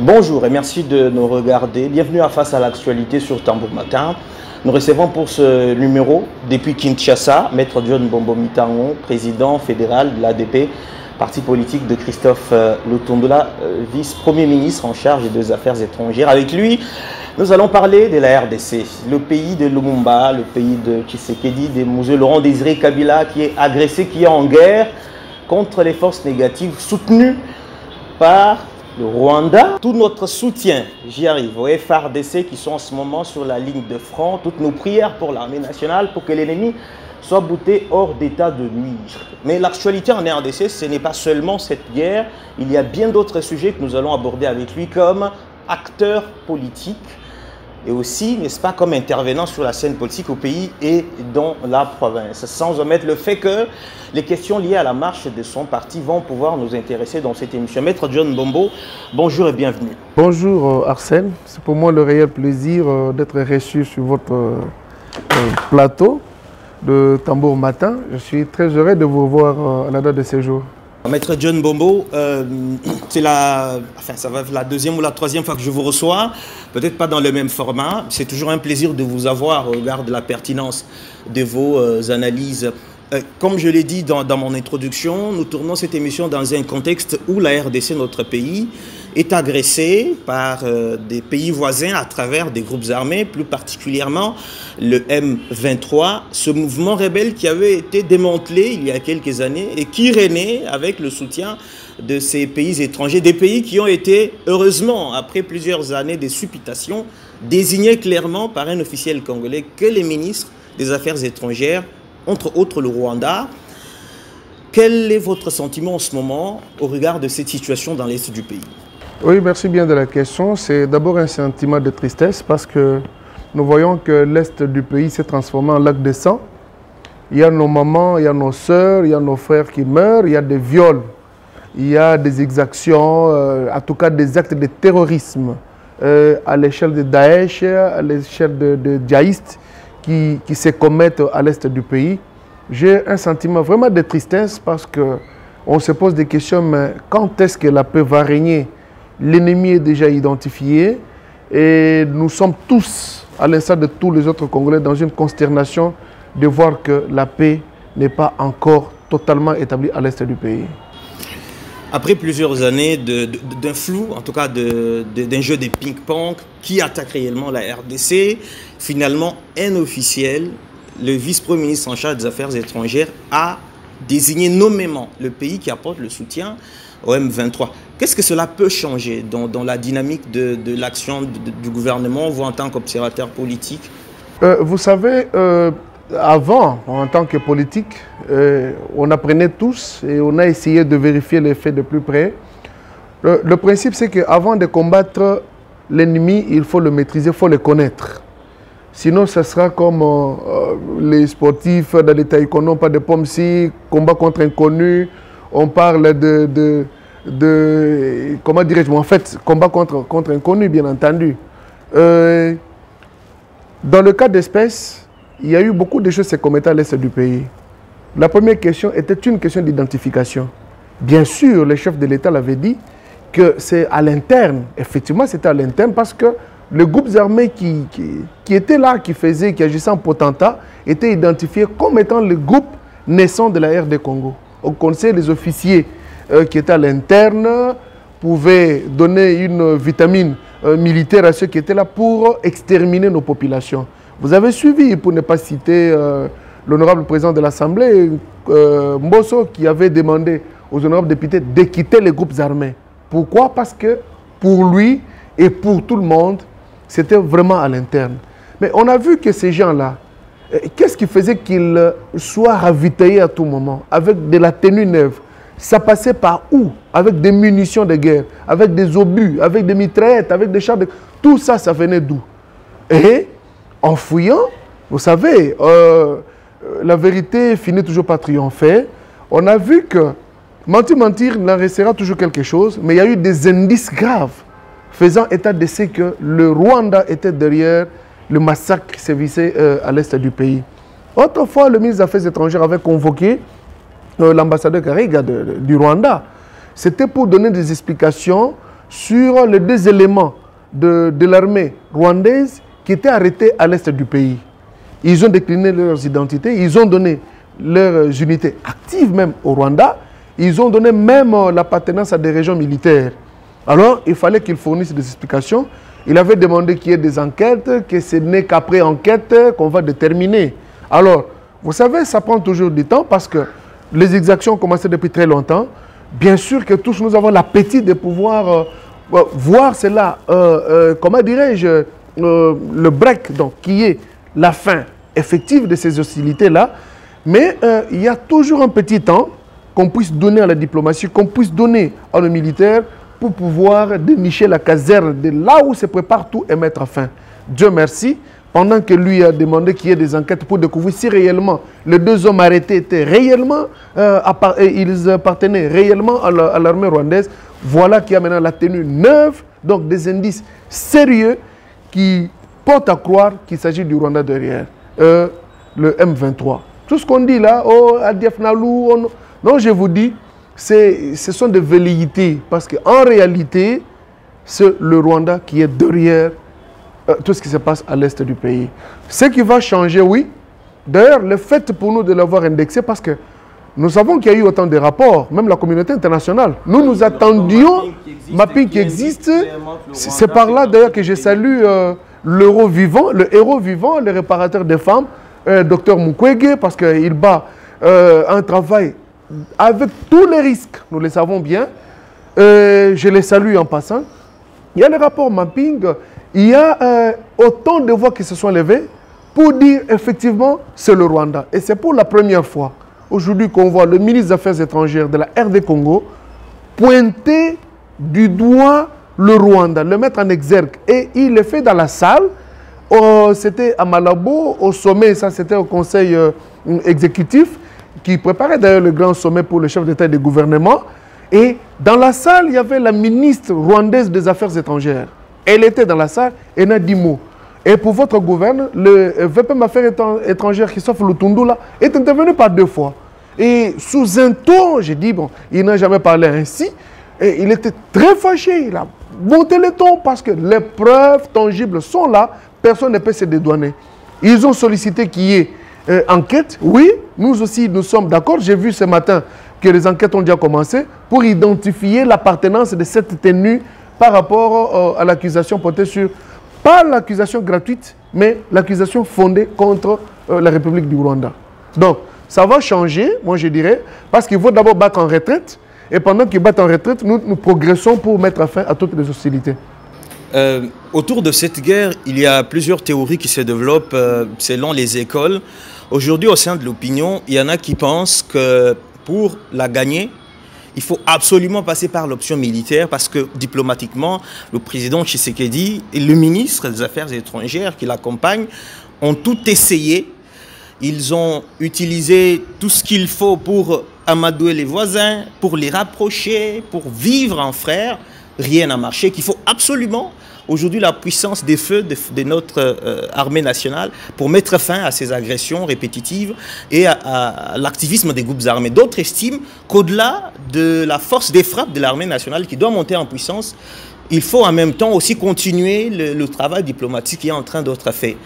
Bonjour et merci de nous regarder. Bienvenue à Face à l'actualité sur Tambour Matin. Nous recevons pour ce numéro, depuis Kinshasa, Maître John Bombo Mitango, président fédéral de l'ADP, parti politique de Christophe Lutundola, vice-premier ministre en charge des affaires étrangères. Avec lui, nous allons parler de la RDC, le pays de Lumumba, le pays de Tshisekedi, de M. Laurent Désiré Kabila, qui est agressé, qui est en guerre contre les forces négatives soutenues par le Rwanda. Tout notre soutien, j'y arrive, aux FARDC qui sont en ce moment sur la ligne de front, toutes nos prières pour l'armée nationale, pour que l'ennemi soit bouté hors d'état de nuire. Mais l'actualité en RDC, ce n'est pas seulement cette guerre, il y a bien d'autres sujets que nous allons aborder avec lui comme acteur politique et aussi, n'est-ce pas, comme intervenant sur la scène politique au pays et dans la province. Sans omettre le fait que les questions liées à la marche de son parti vont pouvoir nous intéresser dans cette émission. Maître John Bombo, bonjour et bienvenue. Bonjour Arsène, c'est pour moi le réel plaisir d'être reçu sur votre plateau de Tambour Matin. Je suis très heureux de vous voir à la date de ce jour. Maître John Bombo, c'est la deuxième ou la troisième fois que je vous reçois, peut-être pas dans le même format. C'est toujours un plaisir de vous avoir au regard de la pertinence de vos analyses. Comme je l'ai dit dans mon introduction, nous tournons cette émission dans un contexte où la RDC, notre pays, est agressée par des pays voisins à travers des groupes armés, plus particulièrement le M23, ce mouvement rebelle qui avait été démantelé il y a quelques années et qui renaît avec le soutien de ces pays étrangers, des pays qui ont été, heureusement, après plusieurs années de supputation, désignés clairement par un officiel congolais que les ministres des Affaires étrangères, entre autres le Rwanda. Quel est votre sentiment en ce moment au regard de cette situation dans l'est du pays? Oui, merci bien de la question. C'est d'abord un sentiment de tristesse parce que nous voyons que l'est du pays s'est transformé en lac de sang. Il y a nos mamans, il y a nos sœurs, il y a nos frères qui meurent, il y a des viols, il y a des exactions, en tout cas des actes de terrorisme à l'échelle de Daesh, à l'échelle de djihadistes qui se commettent à l'est du pays. J'ai un sentiment vraiment de tristesse parce qu'on se pose des questions, mais quand est-ce que la paix va régner? L'ennemi est déjà identifié et nous sommes tous, à l'instar de tous les autres Congolais, dans une consternation de voir que la paix n'est pas encore totalement établie à l'est du pays. Après plusieurs années d'un flou, en tout cas d'un jeu de ping-pong qui attaque réellement la RDC, finalement un officiel, le vice-premier ministre en charge des Affaires étrangères, a désigné nommément le pays qui apporte le soutien au M23. Qu'est-ce que cela peut changer dans la dynamique de l'action du gouvernement, vous en tant qu'observateur politique? Vous savez, avant, en tant que politique, on apprenait tous et on a essayé de vérifier les faits de plus près. Le principe, c'est qu'avant de combattre l'ennemi, il faut le maîtriser, il faut le connaître. Sinon, ce sera comme les sportifs dans les taïkondo, pas de pommes-si, combat contre inconnu. On parle comment dirais-je, en fait, combat contre inconnu, bien entendu. Dans le cas d'espèce, il y a eu beaucoup de choses qui se commettaient à l'est du pays. La première question était une question d'identification. Bien sûr, le chef de l'État l'avait dit que c'est à l'interne. Effectivement, c'était à l'interne parce que les groupes armés qui étaient là, qui agissaient en potentat, étaient identifiés comme étant le groupe naissant de la RD Congo. On connaissait les officiers qui étaient à l'interne, pouvaient donner une vitamine militaire à ceux qui étaient là pour exterminer nos populations. Vous avez suivi, pour ne pas citer l'honorable président de l'Assemblée, Mbosso, qui avait demandé aux honorables députés de quitter les groupes armés. Pourquoi? Parce que pour lui et pour tout le monde, c'était vraiment à l'interne. Mais on a vu que ces gens-là, qu'est-ce qui faisait qu'ils soient ravitaillés à tout moment, avec de la tenue neuve? Ça passait par où? Avec des munitions de guerre, avec des obus, avec des mitraillettes, avec des chars de... Tout ça, ça venait d'où? Et en fouillant, vous savez, la vérité finit toujours par triompher. On a vu que, mentir, il en restera toujours quelque chose, mais il y a eu des indices graves faisant état de ce que le Rwanda était derrière le massacre qui sévissait à l'est du pays. Autrefois, le ministre des Affaires étrangères avait convoqué l'ambassadeur Kariga du Rwanda. C'était pour donner des explications sur les 2 éléments de l'armée rwandaise qui étaient arrêtés à l'est du pays. Ils ont décliné leurs identités, ils ont donné leurs unités actives même au Rwanda, ils ont donné même l'appartenance à des régions militaires. Alors, il fallait qu'ils fournissent des explications. Il avait demandé qu'il y ait des enquêtes, que ce n'est qu'après enquête qu'on va déterminer. Alors, vous savez, ça prend toujours du temps parce que les exactions ont commencé depuis très longtemps. Bien sûr que tous nous avons l'appétit de pouvoir voir cela, comment dirais-je, le break, donc, qui est la fin effective de ces hostilités-là. Mais il y a toujours un petit temps qu'on puisse donner à la diplomatie, qu'on puisse donner à nos militaires pour pouvoir dénicher la caserne de là où se prépare tout et mettre fin. Dieu merci, pendant que lui a demandé qu'il y ait des enquêtes pour découvrir si réellement les 2 hommes arrêtés étaient réellement, ils appartenaient réellement à l'armée rwandaise, voilà qu'il y a maintenant la tenue neuve, donc des indices sérieux qui portent à croire qu'il s'agit du Rwanda derrière, le M23. Tout ce qu'on dit là, oh, Adief Nalou, non, je vous dis, ce sont des velléités, parce qu'en réalité, c'est le Rwanda qui est derrière tout ce qui se passe à l'est du pays. Ce qui va changer, oui. D'ailleurs, le fait pour nous de l'avoir indexé, parce que nous savons qu'il y a eu autant de rapports, même la communauté internationale. Nous attendions, mapping qui existe, c'est par là d'ailleurs que je salue l'héros vivant, le réparateur des femmes, Dr Mukwege, parce qu'il bat un travail avec tous les risques, nous le savons bien. Je les salue en passant. Il y a le rapport mapping, il y a autant de voix qui se sont levées pour dire effectivement c'est le Rwanda. Et c'est pour la première fois aujourd'hui qu'on voit le ministre des Affaires étrangères de la RD Congo pointer du doigt le Rwanda, le mettre en exergue. Et il le fait dans la salle. C'était à Malabo, au sommet, ça c'était au conseil exécutif, qui préparait d'ailleurs le grand sommet pour le chef d'État et de gouvernement. Et dans la salle, il y avait la ministre rwandaise des Affaires étrangères. Elle était dans la salle et n'a dit mot. Et pour votre gouverne, le VPM Affaires étrangères, Christophe Lutundula, est intervenu par 2 fois. Et sous un ton, j'ai dit, bon, il n'a jamais parlé ainsi. Et il était très fâché. Il a monté le ton parce que les preuves tangibles sont là. Personne ne peut se dédouaner. Ils ont sollicité qu'il y ait enquête. Oui, nous aussi, nous sommes d'accord. J'ai vu ce matin que les enquêtes ont déjà commencé pour identifier l'appartenance de cette tenue par rapport à l'accusation portée sur, pas l'accusation gratuite, mais l'accusation fondée contre la République du Rwanda. Donc, ça va changer, moi je dirais, parce qu'il faut d'abord battre en retraite. Et pendant qu'ils battent en retraite, nous progressons pour mettre fin à toutes les hostilités. Autour de cette guerre, il y a plusieurs théories qui se développent selon les écoles. Aujourd'hui, au sein de l'opinion, il y en a qui pensent que pour la gagner, il faut absolument passer par l'option militaire parce que diplomatiquement, le président Tshisekedi et le ministre des Affaires étrangères qui l'accompagnent ont tout essayé. Ils ont utilisé tout ce qu'il faut pour amadouer les voisins, pour les rapprocher, pour vivre en frères. Rien n'a marché, qu'il faut absolument aujourd'hui la puissance des feux de notre armée nationale pour mettre fin à ces agressions répétitives et à l'activisme des groupes armés. D'autres estiment qu'au-delà de la force des frappes de l'armée nationale qui doit monter en puissance, il faut en même temps aussi continuer le travail diplomatique qui est en train d'être fait.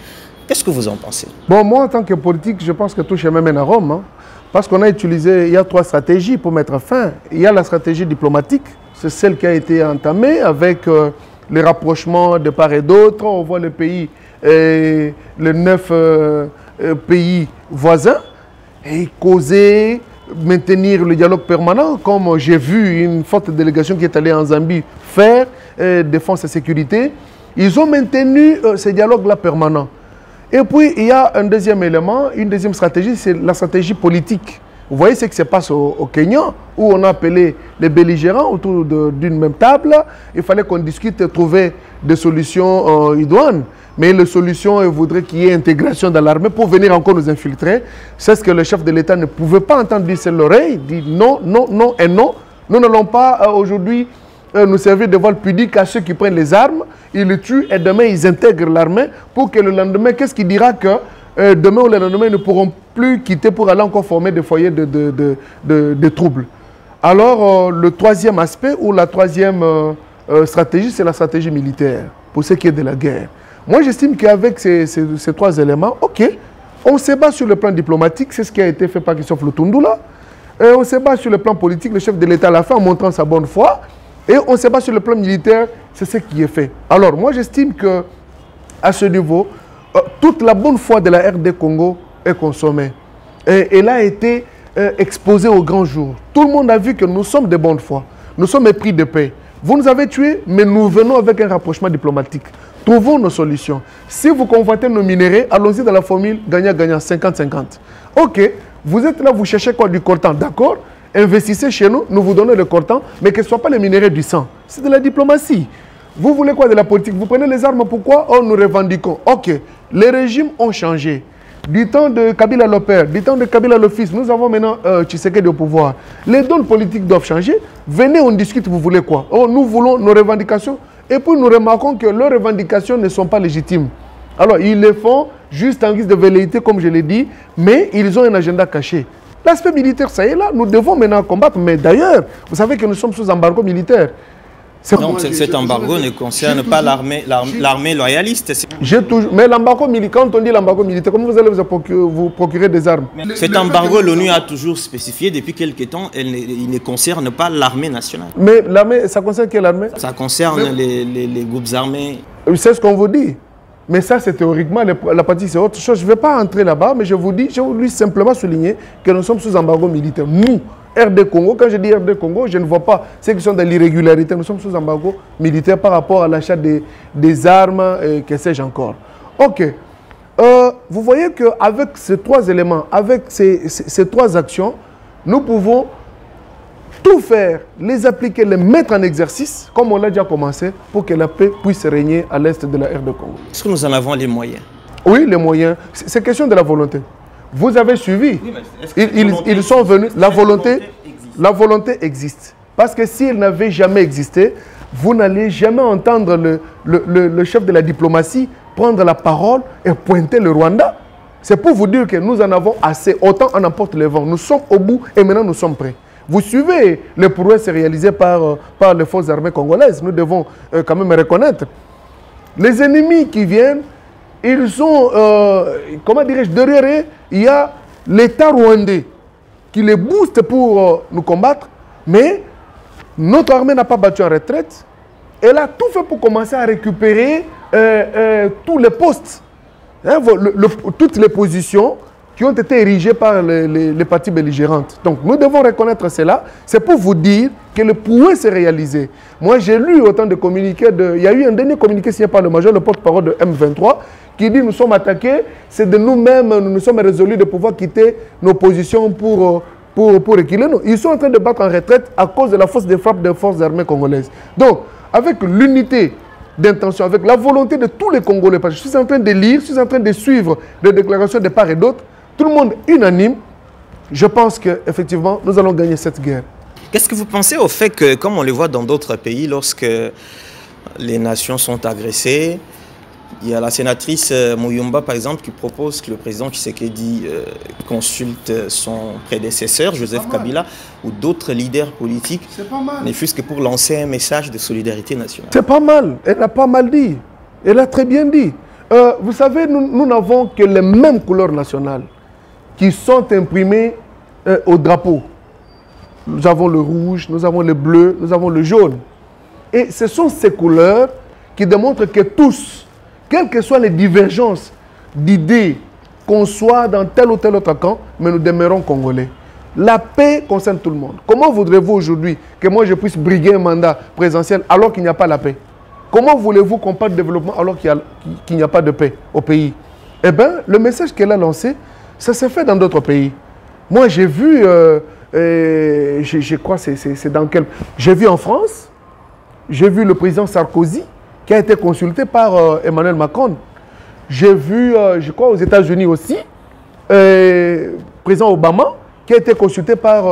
Qu'est-ce que vous en pensez? Bon, moi en tant que politique, je pense que tout chemin mène à Rome. Hein, parce qu'on a utilisé, il y a 3 stratégies pour mettre fin. Il y a la stratégie diplomatique, c'est celle qui a été entamée avec les rapprochements de part et d'autre. On voit le pays, les 9 pays voisins, et causer, maintenir le dialogue permanent, comme j'ai vu une forte délégation qui est allée en Zambie faire, défense et sécurité. Ils ont maintenu ce dialogue-là permanent. Et puis, il y a un deuxième élément, une deuxième stratégie, c'est la stratégie politique. Vous voyez ce qui se passe au Kenya, où on a appelé les belligérants autour d'une même table. Il fallait qu'on discute et trouver des solutions idoines. Mais les solutions, il voudrait qu'il y ait intégration dans l'armée pour venir encore nous infiltrer. C'est ce que le chef de l'État ne pouvait pas entendre dire sur l'oreille. Il dit non, non, non et non. Nous n'allons pas aujourd'hui nous servir de voile pudique à ceux qui prennent les armes. Ils le tuent et demain ils intègrent l'armée pour que le lendemain, qu'est-ce qui dira que demain ou le lendemain, ils ne pourront plus quitter pour aller encore former des foyers de troubles. Alors, le troisième aspect ou la troisième stratégie, c'est la stratégie militaire, pour ce qui est de la guerre. Moi, j'estime qu'avec ces 3 éléments, ok, on se bat sur le plan diplomatique, c'est ce qui a été fait par Christophe Lutundula. On se bat sur le plan politique, le chef de l'État l'a fait en montrant sa bonne foi. Et on se bat sur le plan militaire, c'est ce qui est fait. Alors, moi, j'estime qu'à ce niveau, toute la bonne foi de la RD Congo est consommée. Et elle a été exposée au grand jour. Tout le monde a vu que nous sommes de bonne foi. Nous sommes épris de paix. Vous nous avez tués, mais nous venons avec un rapprochement diplomatique. Trouvons nos solutions. Si vous convoitez nos minéraux, allons-y dans la formule gagnant-gagnant, 50-50. Ok, vous êtes là, vous cherchez quoi? Du coltan, d'accord? Investissez chez nous, nous vous donnons le coltan, mais que ce ne soit pas les minéraux du sang. C'est de la diplomatie. Vous voulez quoi de la politique? Vous prenez les armes, pourquoi? Oh, nous revendiquons. Ok, les régimes ont changé. Du temps de Kabila le père, du temps de Kabila le fils, nous avons maintenant Tshisekedi au pouvoir. Les dons politiques doivent changer. Venez, on discute, vous voulez quoi? Oh, nous voulons nos revendications. Et puis nous remarquons que leurs revendications ne sont pas légitimes. Alors, ils le font juste en guise de velléité, comme je l'ai dit, mais ils ont un agenda caché. L'aspect militaire, ça y est là, nous devons maintenant combattre. Mais d'ailleurs, vous savez que nous sommes sous embargo militaire. Donc cet embargo ne concerne pas l'armée loyaliste. Mais l'embargo militaire, quand on dit l'embargo militaire, comment vous allez vous procurer des armes? Cet embargo, l'ONU a toujours spécifié depuis quelques temps, il ne concerne pas l'armée nationale. Mais l'armée, ça concerne quelle armée? Ça concerne les groupes armés. C'est ce qu'on vous dit. Mais ça, c'est théoriquement, la partie, c'est autre chose. Je ne vais pas entrer là-bas, mais je vous voulais simplement souligner que nous sommes sous embargo militaire. Nous, RD Congo, quand je dis RD Congo, je ne vois pas ceux qui sont dans l'irrégularité. Nous sommes sous embargo militaire par rapport à l'achat des armes, et que sais-je encore. Ok. Vous voyez qu'avec ces 3 éléments, avec ces 3 actions, nous pouvons tout faire, les appliquer, les mettre en exercice, comme on l'a déjà commencé, pour que la paix puisse régner à l'est de la RD Congo. Est-ce que nous en avons les moyens? Oui, les moyens. C'est question de la volonté. Vous avez suivi. Oui, ils sont venus. La volonté existe. Parce que s'il n'avait jamais existé, vous n'allez jamais entendre le chef de la diplomatie prendre la parole et pointer le Rwanda. C'est pour vous dire que nous en avons assez. Autant on emporte le vent. Nous sommes au bout et maintenant nous sommes prêts. Vous suivez les prouesses réalisées par les forces armées congolaises. Nous devons quand même reconnaître. Les ennemis qui viennent, ils sont, comment dirais-je, derrière eux, il y a l'État rwandais qui les booste pour nous combattre. Mais notre armée n'a pas battu en retraite. Elle a tout fait pour commencer à récupérer tous les postes, hein, toutes les positions qui ont été érigées par les parties belligérantes. Donc nous devons reconnaître cela. C'est pour vous dire que le prouesse s'est réalisé. Moi j'ai lu autant de communiqués. Il y a eu un dernier communiqué signé par le major, le porte-parole de M23, qui dit nous sommes attaqués, c'est de nous-mêmes, nous sommes résolus de pouvoir quitter nos positions pour reculer. Ils sont en train de battre en retraite à cause de la force de frappe des forces armées congolaises. Donc avec l'unité d'intention, avec la volonté de tous les Congolais, parce que je suis en train de lire, je suis en train de suivre les déclarations de part et d'autre, tout le monde unanime, je pense qu'effectivement, nous allons gagner cette guerre. Qu'est-ce que vous pensez au fait que, comme on le voit dans d'autres pays, lorsque les nations sont agressées, il y a la sénatrice Muyumba, par exemple, qui propose que le président Tshisekedi consulte son prédécesseur, Joseph Kabila, ou d'autres leaders politiques, ne fût-ce que pour lancer un message de solidarité nationale. C'est pas mal. Elle a pas mal dit. Elle a très bien dit. Vous savez, nous n'avons que les mêmes couleurs nationales qui sont imprimées au drapeau. Nous avons le rouge, nous avons le bleu, nous avons le jaune. Et ce sont ces couleurs qui démontrent que tous, quelles que soient les divergences d'idées qu'on soit dans tel ou tel autre camp, mais nous demeurons congolais. La paix concerne tout le monde. Comment voudrez-vous aujourd'hui que moi je puisse briguer un mandat présidentiel alors qu'il n'y a pas la paix? Comment voulez-vous qu'on parle de développement alors qu'il n'y a pas de paix au pays? Eh bien, le message qu'elle a lancé, ça s'est fait dans d'autres pays. Moi, j'ai vu, je crois, c'est dans quel... J'ai vu en France, j'ai vu le président Sarkozy qui a été consulté par Emmanuel Macron. J'ai vu, je crois, aux États-Unis aussi, le président Obama qui a été consulté par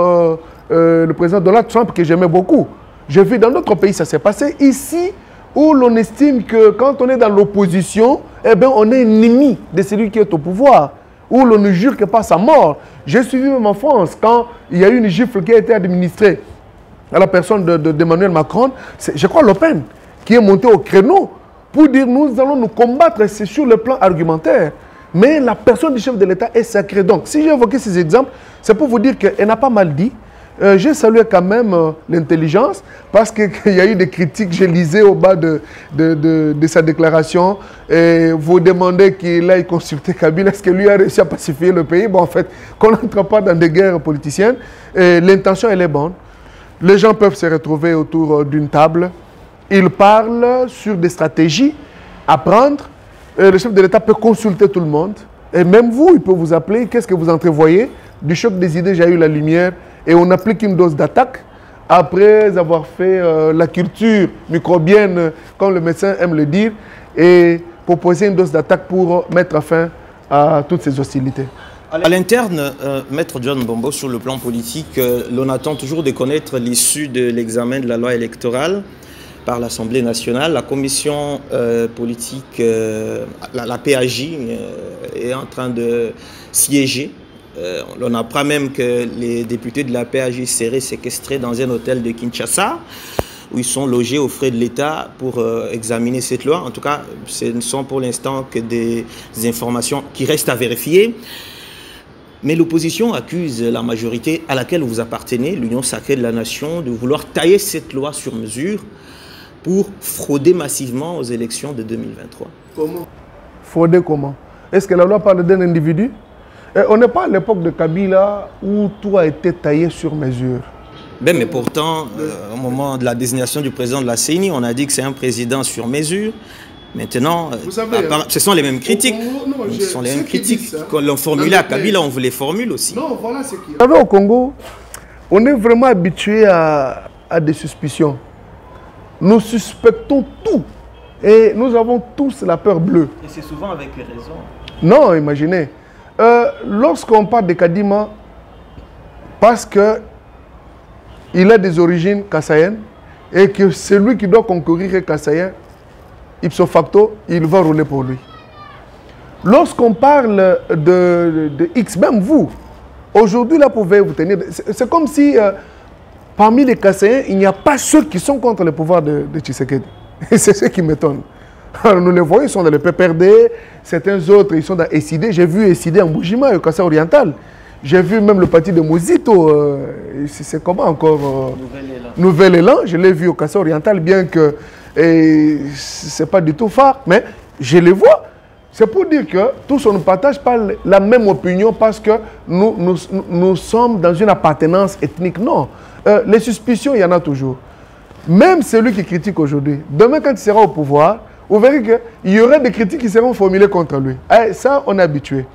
le président Donald Trump, que j'aimais beaucoup. J'ai vu dans d'autres pays, ça s'est passé. Ici, où l'on estime que quand on est dans l'opposition, eh bien, on est ennemi de celui qui est au pouvoir, où l'on ne jure que par sa mort. J'ai suivi même en France, quand il y a eu une gifle qui a été administrée à la personne d'Emmanuel Macron, c'est, je crois, Le Pen, qui est monté au créneau pour dire nous allons nous combattre, c'est sur le plan argumentaire. Mais la personne du chef de l'État est sacrée. Donc, si j'ai évoqué ces exemples, c'est pour vous dire qu'elle n'a pas mal dit. J'ai salué quand même l'intelligence parce qu'il y a eu des critiques, j'ai lisé au bas de sa déclaration. Et vous demandez qu'il aille consulter Kabila, est-ce que lui a réussi à pacifier le pays? Bon, en fait, qu'on n'entre pas dans des guerres politiciennes. L'intention, elle est bonne. Les gens peuvent se retrouver autour d'une table. Ils parlent sur des stratégies à prendre. Le chef de l'État peut consulter tout le monde. Et même vous, il peut vous appeler. Qu'est-ce que vous entrevoyez? Du choc des idées, j'ai eu la lumière. Et on applique une dose d'attaque après avoir fait la culture microbienne, comme le médecin aime le dire, et proposer une dose d'attaque pour mettre fin à toutes ces hostilités. À l'interne, Maître John Mbombo, sur le plan politique, l'on attend toujours de connaître l'issue de l'examen de la loi électorale par l'Assemblée nationale. La commission politique, la PAJ, est en train de siéger. On apprend même que les députés de la PAJ seraient séquestrés dans un hôtel de Kinshasa, où ils sont logés aux frais de l'État pour examiner cette loi. En tout cas, ce ne sont pour l'instant que des informations qui restent à vérifier. Mais l'opposition accuse la majorité à laquelle vous appartenez, l'Union sacrée de la nation, de vouloir tailler cette loi sur mesure pour frauder massivement aux élections de 2023. Comment? Frauder comment? Est-ce que la loi parle d'un individu? On n'est pas à l'époque de Kabila où tout a été taillé sur mesure. Ben, mais pourtant, au moment de la désignation du président de la CENI, on a dit que c'est un président sur mesure. Maintenant, vous savez, ce sont les mêmes critiques. Ce sont les mêmes critiques qu'on l'a formulé à Kabila, on vous les formule aussi. Non, voilà ce qu'il y a. Vous savez, au Congo, on est vraiment habitué à des suspicions. Nous suspectons tout. Et nous avons tous la peur bleue. Et c'est souvent avec raison. Non, imaginez. Lorsqu'on parle de Kadima, parce qu'il a des origines kassayennes et que celui qui doit concourir est kassayen, ipso facto, il va rouler pour lui. Lorsqu'on parle de X, même vous, aujourd'hui, là, vous pouvez vous tenir. C'est comme si, parmi les kassayennes, il n'y a pas ceux qui sont contre le pouvoir de Tshisekedi. Et c'est ce qui m'étonne. Alors, nous les voyons, ils sont dans le PPRD, certains autres, ils sont dans SID. J'ai vu SID en Boujima, au Kassai oriental. J'ai vu même le parti de Mozito, c'est comment encore Nouvel Élan, je l'ai vu au Kassai oriental, bien que ce n'est pas du tout phare, mais je les vois. C'est pour dire que tous on ne partage pas la même opinion parce que nous sommes dans une appartenance ethnique. Non, les suspicions, il y en a toujours. Même celui qui critique aujourd'hui, demain quand il sera au pouvoir, vous verrez qu'il y aura des critiques qui seront formulées contre lui. Et ça, on est habitué.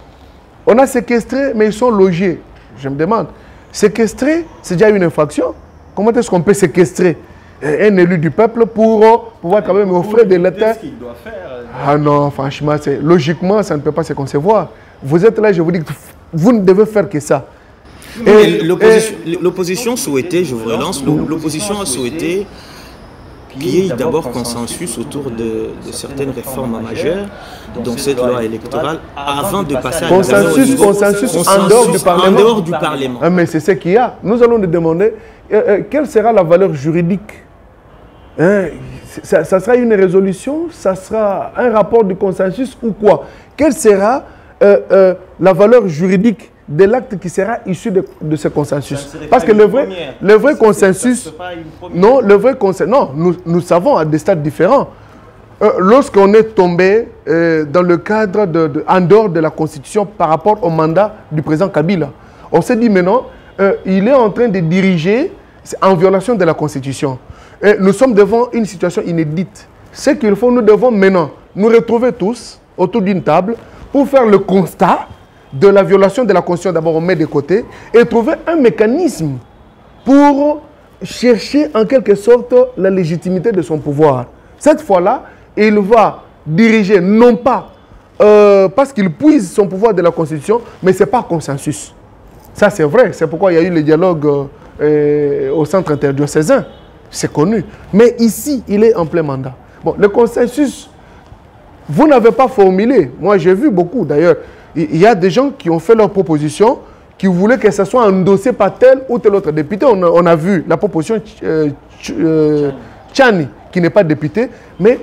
On a séquestré, mais ils sont logés. Je me demande, séquestrer, c'est déjà une infraction. Comment est-ce qu'on peut séquestrer un élu du peuple pour pouvoir quand même offrir des lettres? Qu'est-ce qu'il doit faire? Ah non, franchement, logiquement, ça ne peut pas se concevoir. Vous êtes là, je vous dis que vous ne devez faire que ça. L'opposition souhaitait, je vous relance, l'opposition a souhaité qu'il y ait d'abord consensus autour de certaines réformes majeures, dont cette loi électorale, avant de passer à consensus en dehors du Parlement. En dehors du Parlement. Ah, mais c'est ce qu'il y a. Nous allons nous demander quelle sera la valeur juridique. Ça sera une résolution, ça sera un rapport de consensus ou quoi? Quelle sera la valeur juridique de l'acte qui sera issu de ce consensus? Parce que le vrai consensus, non, nous savons à des stades différents. Lorsqu'on est tombé dans le cadre en dehors de la Constitution par rapport au mandat du président Kabila, on s'est dit maintenant, il est en train de diriger en violation de la Constitution. Et nous sommes devant une situation inédite. Ce qu'il faut, nous devons maintenant nous retrouver tous autour d'une table pour faire le constat de la violation de la Constitution. D'abord, on met de côté et trouver un mécanisme pour chercher en quelque sorte la légitimité de son pouvoir. Cette fois-là, il va diriger non pas parce qu'il puise son pouvoir de la Constitution, mais ce n'est pas consensus. Ça, c'est vrai. C'est pourquoi il y a eu le dialogue au centre interdiocésain. C'est connu. Mais ici, il est en plein mandat. Bon, le consensus, vous n'avez pas formulé. Moi, j'ai vu beaucoup d'ailleurs. Il y a des gens qui ont fait leurs propositions, qui voulait que ça soit endossé par tel ou tel autre député. On a vu la proposition Tchani, qui n'est pas député, mais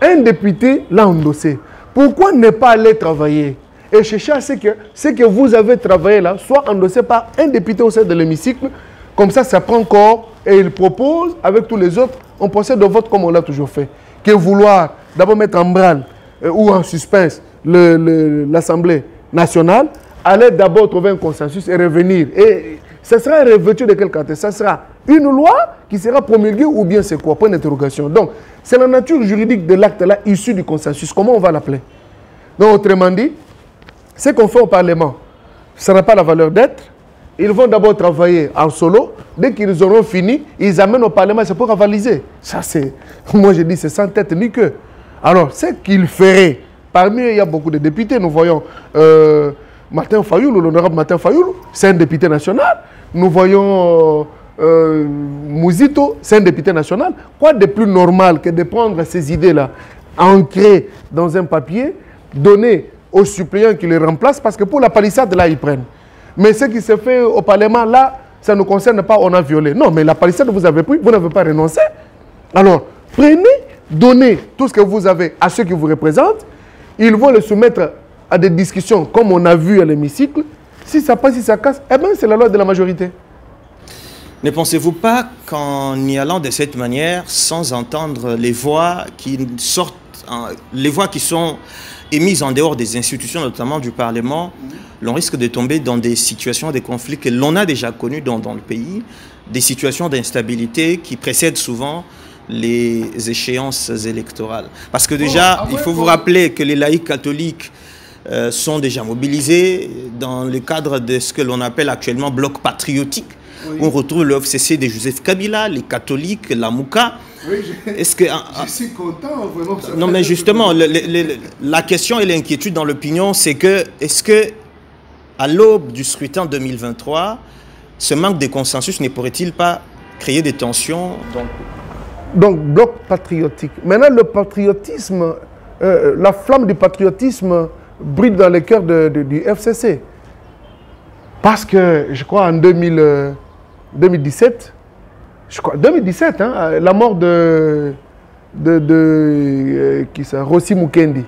un député l'a endossé. Pourquoi ne pas aller travailler et chercher à ce que vous avez travaillé là soit endossé par un député au sein de l'hémicycle? Comme ça prend corps et il propose avec tous les autres. On procède au vote comme on l'a toujours fait. Que vouloir d'abord mettre en branle ou en suspense l'Assemblée nationale, aller d'abord trouver un consensus et revenir. Et ça sera revêtu de quel caractère? Ça sera une loi qui sera promulguée ou bien c'est quoi? Point d'interrogation. Donc, c'est la nature juridique de l'acte-là issu du consensus. Comment on va l'appeler? Donc, autrement dit, ce qu'on fait au Parlement, ça n'a pas la valeur d'être. Ils vont d'abord travailler en solo. Dès qu'ils auront fini, ils amènent au Parlement, c'est pour avaliser. Ça, c'est... Moi, je dis, c'est sans tête ni queue. Alors, ce qu'ils feraient, parmi eux, il y a beaucoup de députés. Nous voyons Martin Fayoulou, l'honorable Martin Fayoulou, c'est un député national. Nous voyons Mouzito, c'est un député national. Quoi de plus normal que de prendre ces idées-là, ancrées dans un papier, donner aux suppléants qui les remplacent, parce que pour la palissade, là, ils prennent. Mais ce qui se fait au Parlement, là, ça ne nous concerne pas, on a violé. Non, mais la palissade, vous avez pris, vous n'avez pas renoncé. Alors, prenez, donnez tout ce que vous avez à ceux qui vous représentent. Ils vont le soumettre à des discussions, comme on a vu à l'hémicycle. Si ça passe, si ça casse, eh bien, c'est la loi de la majorité. Ne pensez-vous pas qu'en y allant de cette manière, sans entendre les voix qui sortent, les voix qui sont émises en dehors des institutions, notamment du Parlement, l'on risque de tomber dans des situations, des conflits que l'on a déjà connus dans le pays, des situations d'instabilité qui précèdent souvent les échéances électorales. Parce que déjà, il faut vous rappeler que les laïcs catholiques sont déjà mobilisés dans le cadre de ce que l'on appelle actuellement bloc patriotique. Oui. On retrouve le FCC de Joseph Kabila, les catholiques, la Mouka. Oui, je suis content, vraiment. Non, mais justement, la question et l'inquiétude dans l'opinion, c'est que, est-ce que, à l'aube du scrutin 2023, ce manque de consensus ne pourrait-il pas créer des tensions? Donc, bloc patriotique. Maintenant, le patriotisme, la flamme du patriotisme brille dans le cœur du FCC. Parce que, je crois, en 2017, hein, la mort de Rossi Mukendi.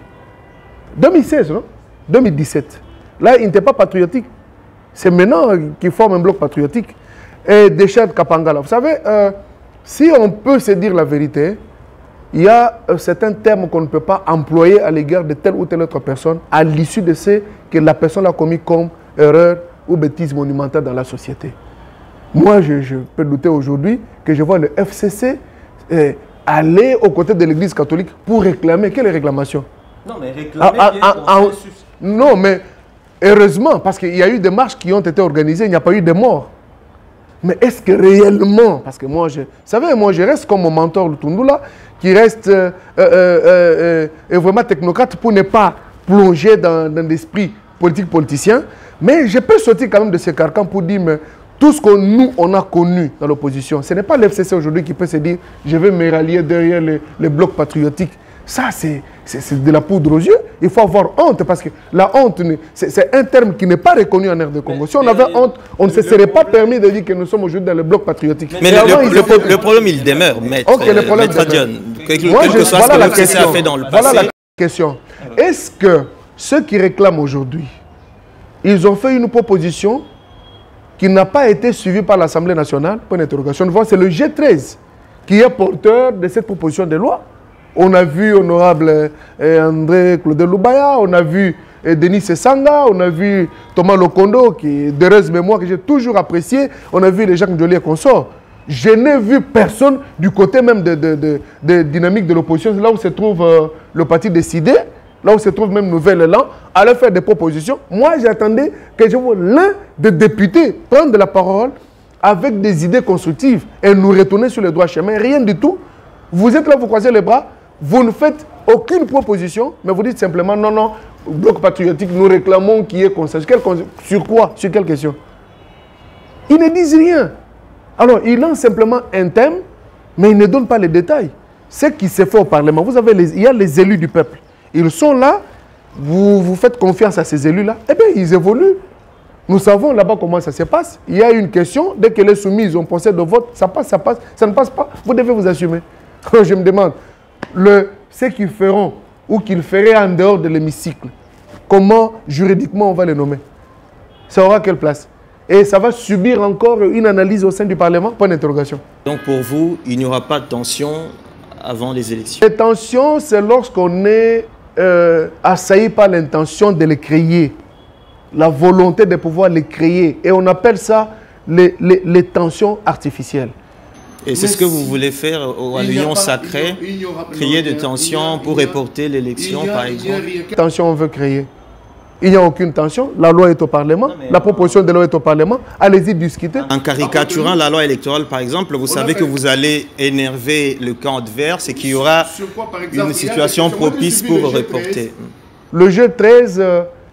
2016, non? 2017. Là, il n'était pas patriotique. C'est maintenant qu'il forme un bloc patriotique. Et Deschamps Kapangala. Vous savez, si on peut se dire la vérité, il y a certains termes qu'on ne peut pas employer à l'égard de telle ou telle autre personne à l'issue de ce que la personne a commis comme erreur ou bêtise monumentale dans la société. Moi, je peux douter aujourd'hui que je vois le FCC aller aux côtés de l'Église catholique pour réclamer. Quelle réclamation? Non, mais réclamer non, mais heureusement, parce qu'il y a eu des marches qui ont été organisées, il n'y a pas eu de morts. Mais est-ce que réellement, parce que moi, vous savez, moi, je reste comme mon mentor, le Tundula, qui reste vraiment technocrate pour ne pas plonger dans l'esprit politicien. Mais je peux sortir quand même de ce carcan pour dire, mais tout ce que nous, on a connu dans l'opposition, ce n'est pas l'FCC aujourd'hui qui peut se dire, je vais me rallier derrière les blocs patriotiques. Ça, c'est de la poudre aux yeux. Il faut avoir honte, parce que la honte, c'est un terme qui n'est pas reconnu en RD Congo. Si on avait honte, on ne se serait pas permis de dire que nous sommes aujourd'hui dans le bloc patriotique. Mais le problème, il demeure, maître. Okay, le problème John. Quel que soit ce que le FCC a fait dans le passé. Voilà la question. Est-ce que ceux qui réclament aujourd'hui, ils ont fait une proposition qui n'a pas été suivie par l'Assemblée nationale? Point d'interrogation. C'est le G13 qui est porteur de cette proposition de loi. On a vu honorable André Claude Loubaya, on a vu Denis Sessanga, on a vu Thomas Lokondo, qui est d'heureuse mémoire que j'ai toujours apprécié, on a vu les Jacques Njoli et consorts. Je n'ai vu personne du côté même de dynamique de l'opposition, là où se trouve le parti décidé, là où se trouve même Nouvel Élan, aller faire des propositions. Moi, j'attendais que je vois l'un des députés prendre la parole avec des idées constructives et nous retourner sur le droit chemin. Rien du tout. Vous êtes là, vous croisez les bras, vous ne faites aucune proposition, mais vous dites simplement non, non, bloc patriotique, nous réclamons qu'il y ait consensus. Sur quoi? Sur quelle question? Ils ne disent rien. Alors, ils lancent simplement un thème, mais ils ne donnent pas les détails. Ce qui se fait au Parlement, vous avez il y a les élus du peuple. Ils sont là, vous faites confiance à ces élus-là, eh bien, ils évoluent. Nous savons là-bas comment ça se passe. Il y a une question, dès qu'elle est soumise, on procède au vote, ça passe, ça ne passe pas. Vous devez vous assumer. Je me demande, ce qu'ils feront ou qu'ils feraient en dehors de l'hémicycle, comment juridiquement on va les nommer? Ça aura quelle place? Et ça va subir encore une analyse au sein du Parlement? Point d'interrogation. Donc pour vous, il n'y aura pas de tension avant les élections? Les tensions, c'est lorsqu'on est assailli par l'intention de les créer. La volonté de pouvoir les créer. Et on appelle ça les tensions artificielles. Et c'est ce que vous voulez faire à l'Union sacrée, créer des tensions pour reporter l'élection, par exemple? Tension, on veut créer. Il n'y a aucune tension. La loi est au Parlement. La proposition de loi est au Parlement. Allez-y discuter. En caricaturant la loi électorale, par exemple, vous savez que vous allez énerver le camp adverse et qu'il y aura une situation propice pour reporter. Le jeu 13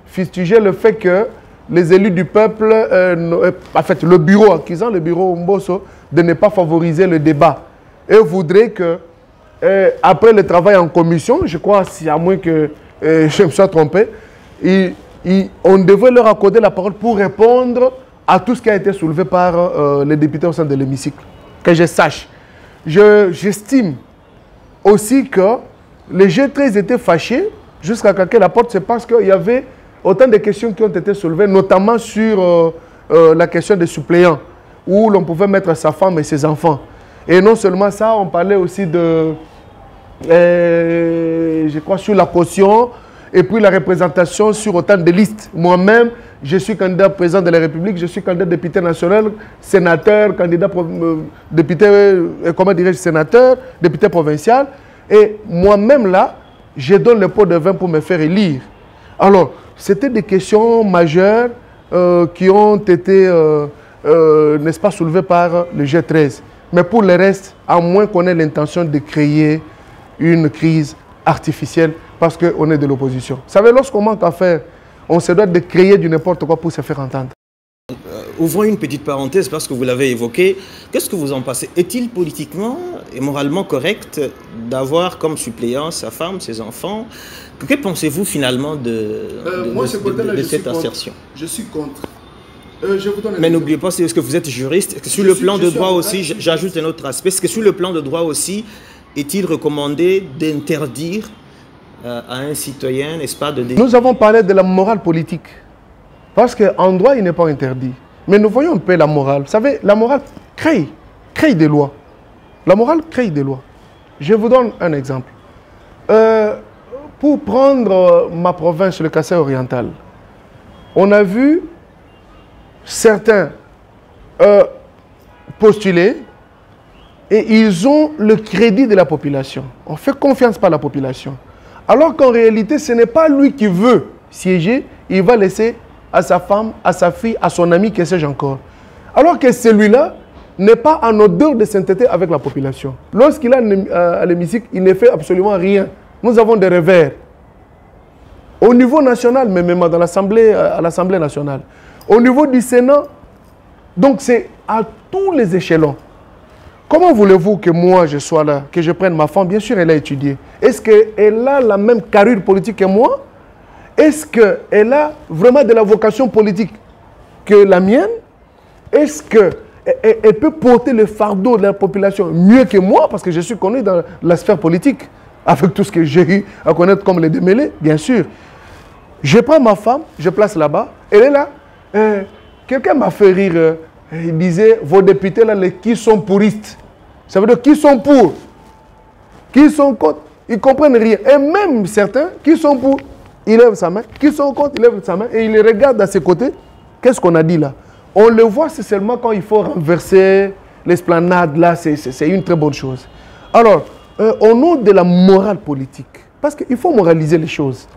fustigeait le fait que les élus du peuple, en fait, le bureau acquisant, le bureau Mbosso, de ne pas favoriser le débat. Et voudrait que, après le travail en commission, je crois, à moins que je me sois trompé, on devrait leur accorder la parole pour répondre à tout ce qui a été soulevé par les députés au sein de l'hémicycle. Que je sache. J'estime aussi que les G13 étaient fâchés jusqu'à claquer la porte, c'est parce qu'il y avait autant de questions qui ont été soulevées, notamment sur la question des suppléants, où l'on pouvait mettre sa femme et ses enfants. Et non seulement ça, on parlait aussi de, je crois, sur la caution, et puis la représentation sur autant de listes. Moi-même, je suis candidat président de la République, je suis candidat député national, sénateur, candidat député, comment dirais-je, sénateur, député provincial. Et moi-même là, je donne le pot de vin pour me faire élire. Alors, c'était des questions majeures qui ont été, n'est-ce pas, soulevées par le G13. Mais pour le reste, à moins qu'on ait l'intention de créer une crise artificielle parce qu'on est de l'opposition. Vous savez, lorsqu'on manque à faire, on se doit de créer du n'importe quoi pour se faire entendre. Ouvrons une petite parenthèse parce que vous l'avez évoqué. Qu'est-ce que vous en pensez? Est-il politiquement et moralement correct d'avoir comme suppléant sa femme, ses enfants? Que pensez-vous finalement de cette assertion? Je suis contre. Mais n'oubliez pas, est-ce que vous êtes juriste? Est-ce que sur le plan de droit aussi, j'ajoute un autre aspect, est-ce que sur le plan de droit aussi, est-il recommandé d'interdire à un citoyen, n'est-ce pas, de... Nous avons parlé de la morale politique. Parce qu'en droit, il n'est pas interdit. Mais nous voyons un peu la morale. Vous savez, la morale crée des lois. La morale crée des lois. Je vous donne un exemple. Pour prendre ma province, le Kasaï oriental, on a vu certains postuler et ils ont le crédit de la population. On fait confiance par la population. Alors qu'en réalité, ce n'est pas lui qui veut siéger, il va laisser à sa femme, à sa fille, à son ami, que sais-je encore. Alors que celui-là n'est pas en odeur de sainteté avec la population. Lorsqu'il est à l'hémicycle, il ne fait absolument rien. Nous avons des revers. Au niveau national, mais même dans à l'Assemblée nationale. Au niveau du Sénat, donc c'est à tous les échelons. Comment voulez-vous que moi je sois là, que je prenne ma femme? Bien sûr, elle a étudié. Est-ce qu'elle a la même carrure politique que moi? Est-ce qu'elle a vraiment de la vocation politique que la mienne? Est-ce qu'elle peut porter le fardeau de la population mieux que moi? Parce que je suis connu dans la sphère politique, avec tout ce que j'ai eu à connaître comme les démêlés, bien sûr. Je prends ma femme, je place là-bas, elle est là. Quelqu'un m'a fait rire, il disait, vos députés là, qui sont pouristes. Ça veut dire qui sont pour, qui sont contre, ils ne comprennent rien. Et même certains qui sont pour, ils lèvent sa main, qui sont contre, ils lèvent sa main et ils les regardent à ses côtés. Qu'est-ce qu'on a dit là? On le voit, c'est seulement quand il faut renverser l'esplanade, là, c'est une très bonne chose. Alors, au nom de la morale politique, parce qu'il faut moraliser les choses,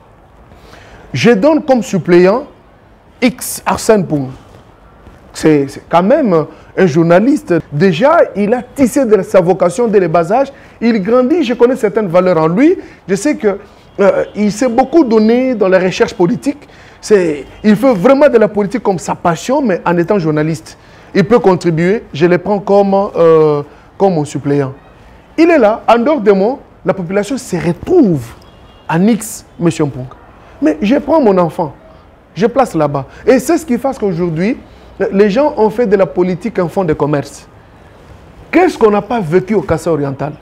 je donne comme suppléant X Arsène Poum. C'est quand même un journaliste. Déjà, il a tissé de sa vocation dès le bas âge. Il grandit, je connais certaines valeurs en lui. Je sais qu'il s'est beaucoup donné dans la recherche politique. Il fait vraiment de la politique comme sa passion, mais en étant journaliste. Il peut contribuer, je le prends comme mon suppléant. Il est là, en dehors de moi, la population se retrouve en X, M. Mpong. Mais je prends mon enfant. je place là-bas. Et c'est ce qui fait qu'aujourd'hui, les gens ont fait de la politique un fonds de commerce. Qu'est-ce qu'on n'a pas vécu au Kassai oriental?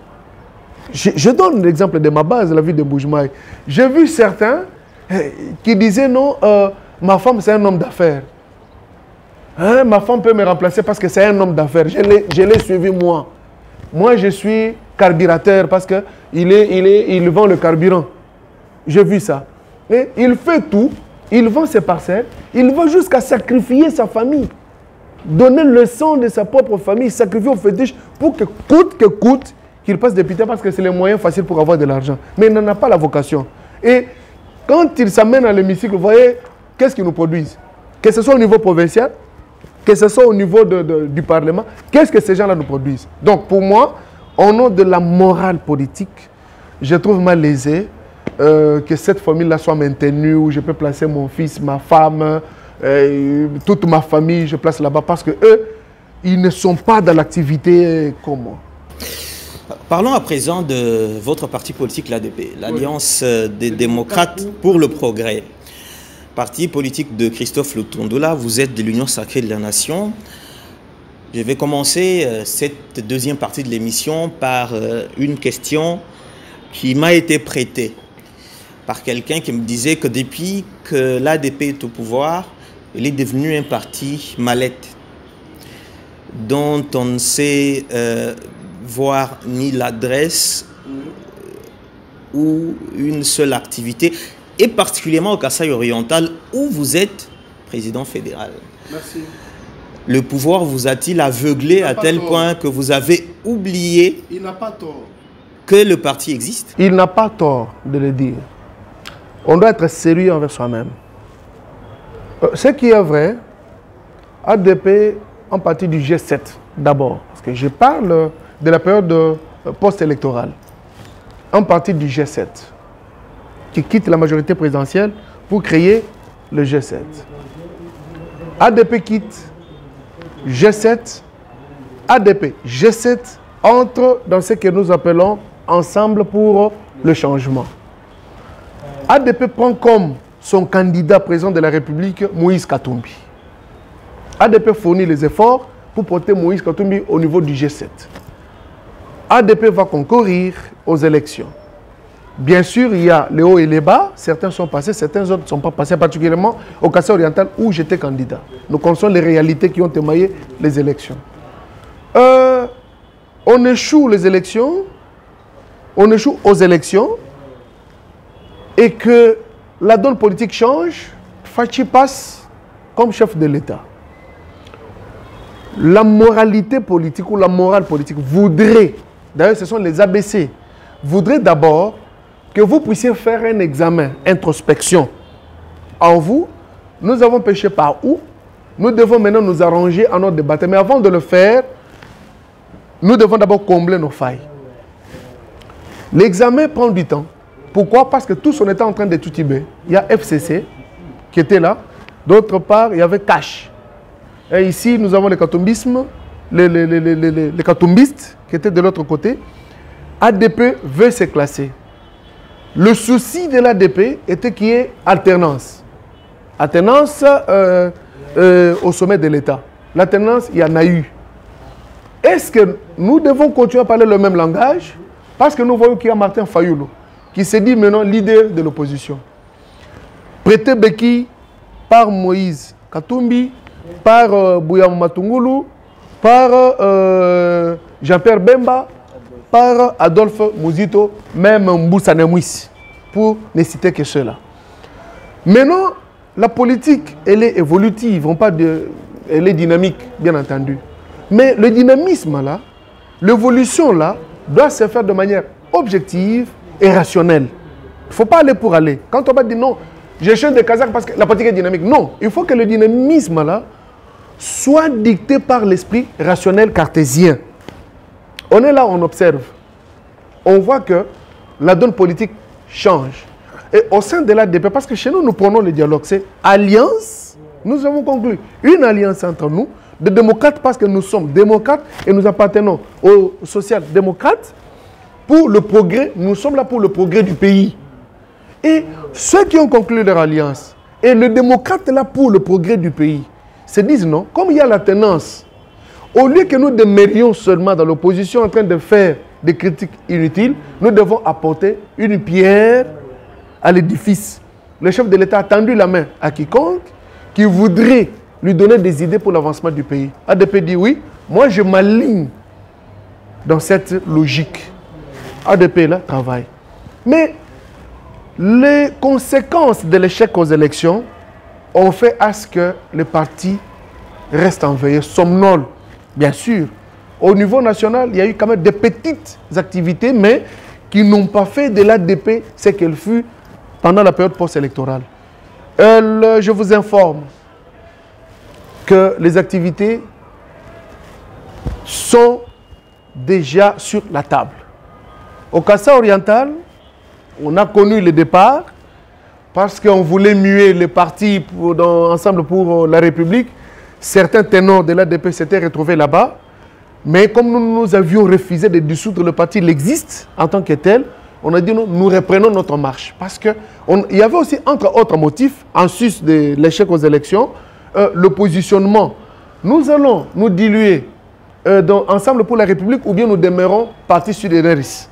Je donne l'exemple de ma base, la ville de Mbuji-Mayi. J'ai vu certains qui disaient non, ma femme c'est un homme d'affaires. Hein, ma femme peut me remplacer parce que c'est un homme d'affaires. Je l'ai suivi moi. Moi je suis carburateur parce qu'il vend le carburant. J'ai vu ça. Et il fait tout, il vend ses parcelles, il va jusqu'à sacrifier sa famille. Donner le sang de sa propre famille, sacrifier au fétiche pour que coûte, qu'il passe député parce que c'est les moyens faciles pour avoir de l'argent. Mais il n'en a pas la vocation. Et quand il s'amène à l'hémicycle, vous voyez, qu'est-ce qu'ils nous produisent? Que ce soit au niveau provincial, que ce soit au niveau du Parlement, qu'est-ce que ces gens-là nous produisent? Donc pour moi, au nom de la morale politique, je trouve malaisé que cette famille-là soit maintenue, où je peux placer mon fils, ma femme, toute ma famille, je place là-bas parce que eux, ils ne sont pas dans l'activité comme moi. Parlons à présent de votre parti politique, l'ADP, l'Alliance des démocrates pour le progrès. Parti politique de Christophe Lutundula, vous êtes de l'Union sacrée de la nation. Je vais commencer cette deuxième partie de l'émission par une question qui m'a été prêtée par quelqu'un qui me disait que depuis que l'ADP est au pouvoir, il est devenu un parti mallette dont on ne sait voir ni l'adresse ou une seule activité, et particulièrement au Kassai oriental où vous êtes président fédéral. Merci. Le pouvoir vous a-t-il aveuglé à tel point que vous avez oublié que le parti existe? Il n'a pas tort de le dire. On doit être sérieux envers soi-même. Ce qui est vrai, ADP en partie du G7 d'abord, parce que je parle de la période post-électorale, en partie du G7, qui quitte la majorité présidentielle pour créer le G7. ADP quitte G7, ADP G7 entre dans ce que nous appelons Ensemble pour le changement. ADP prend comme son candidat président de la République Moïse Katumbi. ADP fournit les efforts pour porter Moïse Katumbi au niveau du G7. ADP va concourir aux élections. Bien sûr, il y a les hauts et les bas. Certains sont passés, certains autres ne sont pas passés, particulièrement au Kassai oriental où j'étais candidat. Nous connaissons les réalités qui ont émaillé les élections. On échoue les élections, on échoue aux élections, et que la donne politique change, Fachi passe comme chef de l'État. La moralité politique ou la morale politique voudrait, d'ailleurs ce sont les ABC, voudrait d'abord que vous puissiez faire un examen, introspection en vous. Nous avons péché par où? Nous devons maintenant nous arranger en notre débat. Mais avant de le faire, nous devons d'abord combler nos failles. L'examen prend du temps. Pourquoi? Parce que tous on était en train de tutuber. Il y a FCC qui était là. D'autre part, il y avait Cash. Et ici, nous avons les katumbismes, les katumbistes qui étaient de l'autre côté. ADP veut se classer. Le souci de l'ADP était qu'il y ait alternance. Alternance au sommet de l'État. L'alternance, il y en a eu. Est-ce que nous devons continuer à parler le même langage? Parce que nous voyons qu'il y a Martin Fayulu, qui se dit maintenant leader de l'opposition. Prêté béquille par Moïse Katumbi, par Bouyam Matungulu, par Jean-Pierre Bemba, par Adolphe Mouzito, même Mboussa Nemouis, pour ne citer que ceux-là. Maintenant, la politique, elle est évolutive, elle est dynamique, bien entendu. Mais le dynamisme là, l'évolution là, doit se faire de manière objective et rationnelle. Il ne faut pas aller pour aller. Quand on va dire non, je change de Kazakh parce que la politique est dynamique. Non, il faut que le dynamisme là soit dicté par l'esprit rationnel cartésien. On est là, on observe. On voit que la donne politique change. Et au sein de l'ADP, parce que chez nous, nous prenons le dialogue, c'est alliance. Nous avons conclu une alliance entre nous, de démocrates, parce que nous sommes démocrates et nous appartenons aux social-démocrates. Pour le progrès, nous sommes là pour le progrès du pays. Et ceux qui ont conclu leur alliance, Et le démocrate là pour le progrès du pays se disent non, comme il y a la tendance, au lieu que nous demeurions seulement dans l'opposition en train de faire des critiques inutiles, nous devons apporter une pierre à l'édifice. Le chef de l'État a tendu la main à quiconque qui voudrait lui donner des idées pour l'avancement du pays. ADP dit oui, moi je m'aligne dans cette logique. ADP là travaille. Mais les conséquences de l'échec aux élections ont fait à ce que le parti reste en veille, somnole. Bien sûr, au niveau national, il y a eu quand même des petites activités, mais qui n'ont pas fait de l'ADP ce qu'elle fut pendant la période post-électorale. Je vous informe que les activités sont déjà sur la table. Au Kassa oriental, on a connu le départ parce qu'on voulait muer les partis ensemble pour la République. Certains ténors de l'ADP s'étaient retrouvés là-bas. Mais comme nous avions refusé de dissoudre le parti, il existe en tant que tel, on a dit non, nous reprenons notre marche. Parce qu'il y avait aussi, entre autres motifs, en sus de l'échec aux élections, le positionnement. Nous allons nous diluer ensemble pour la République ou bien nous demeurons partis sur les risques.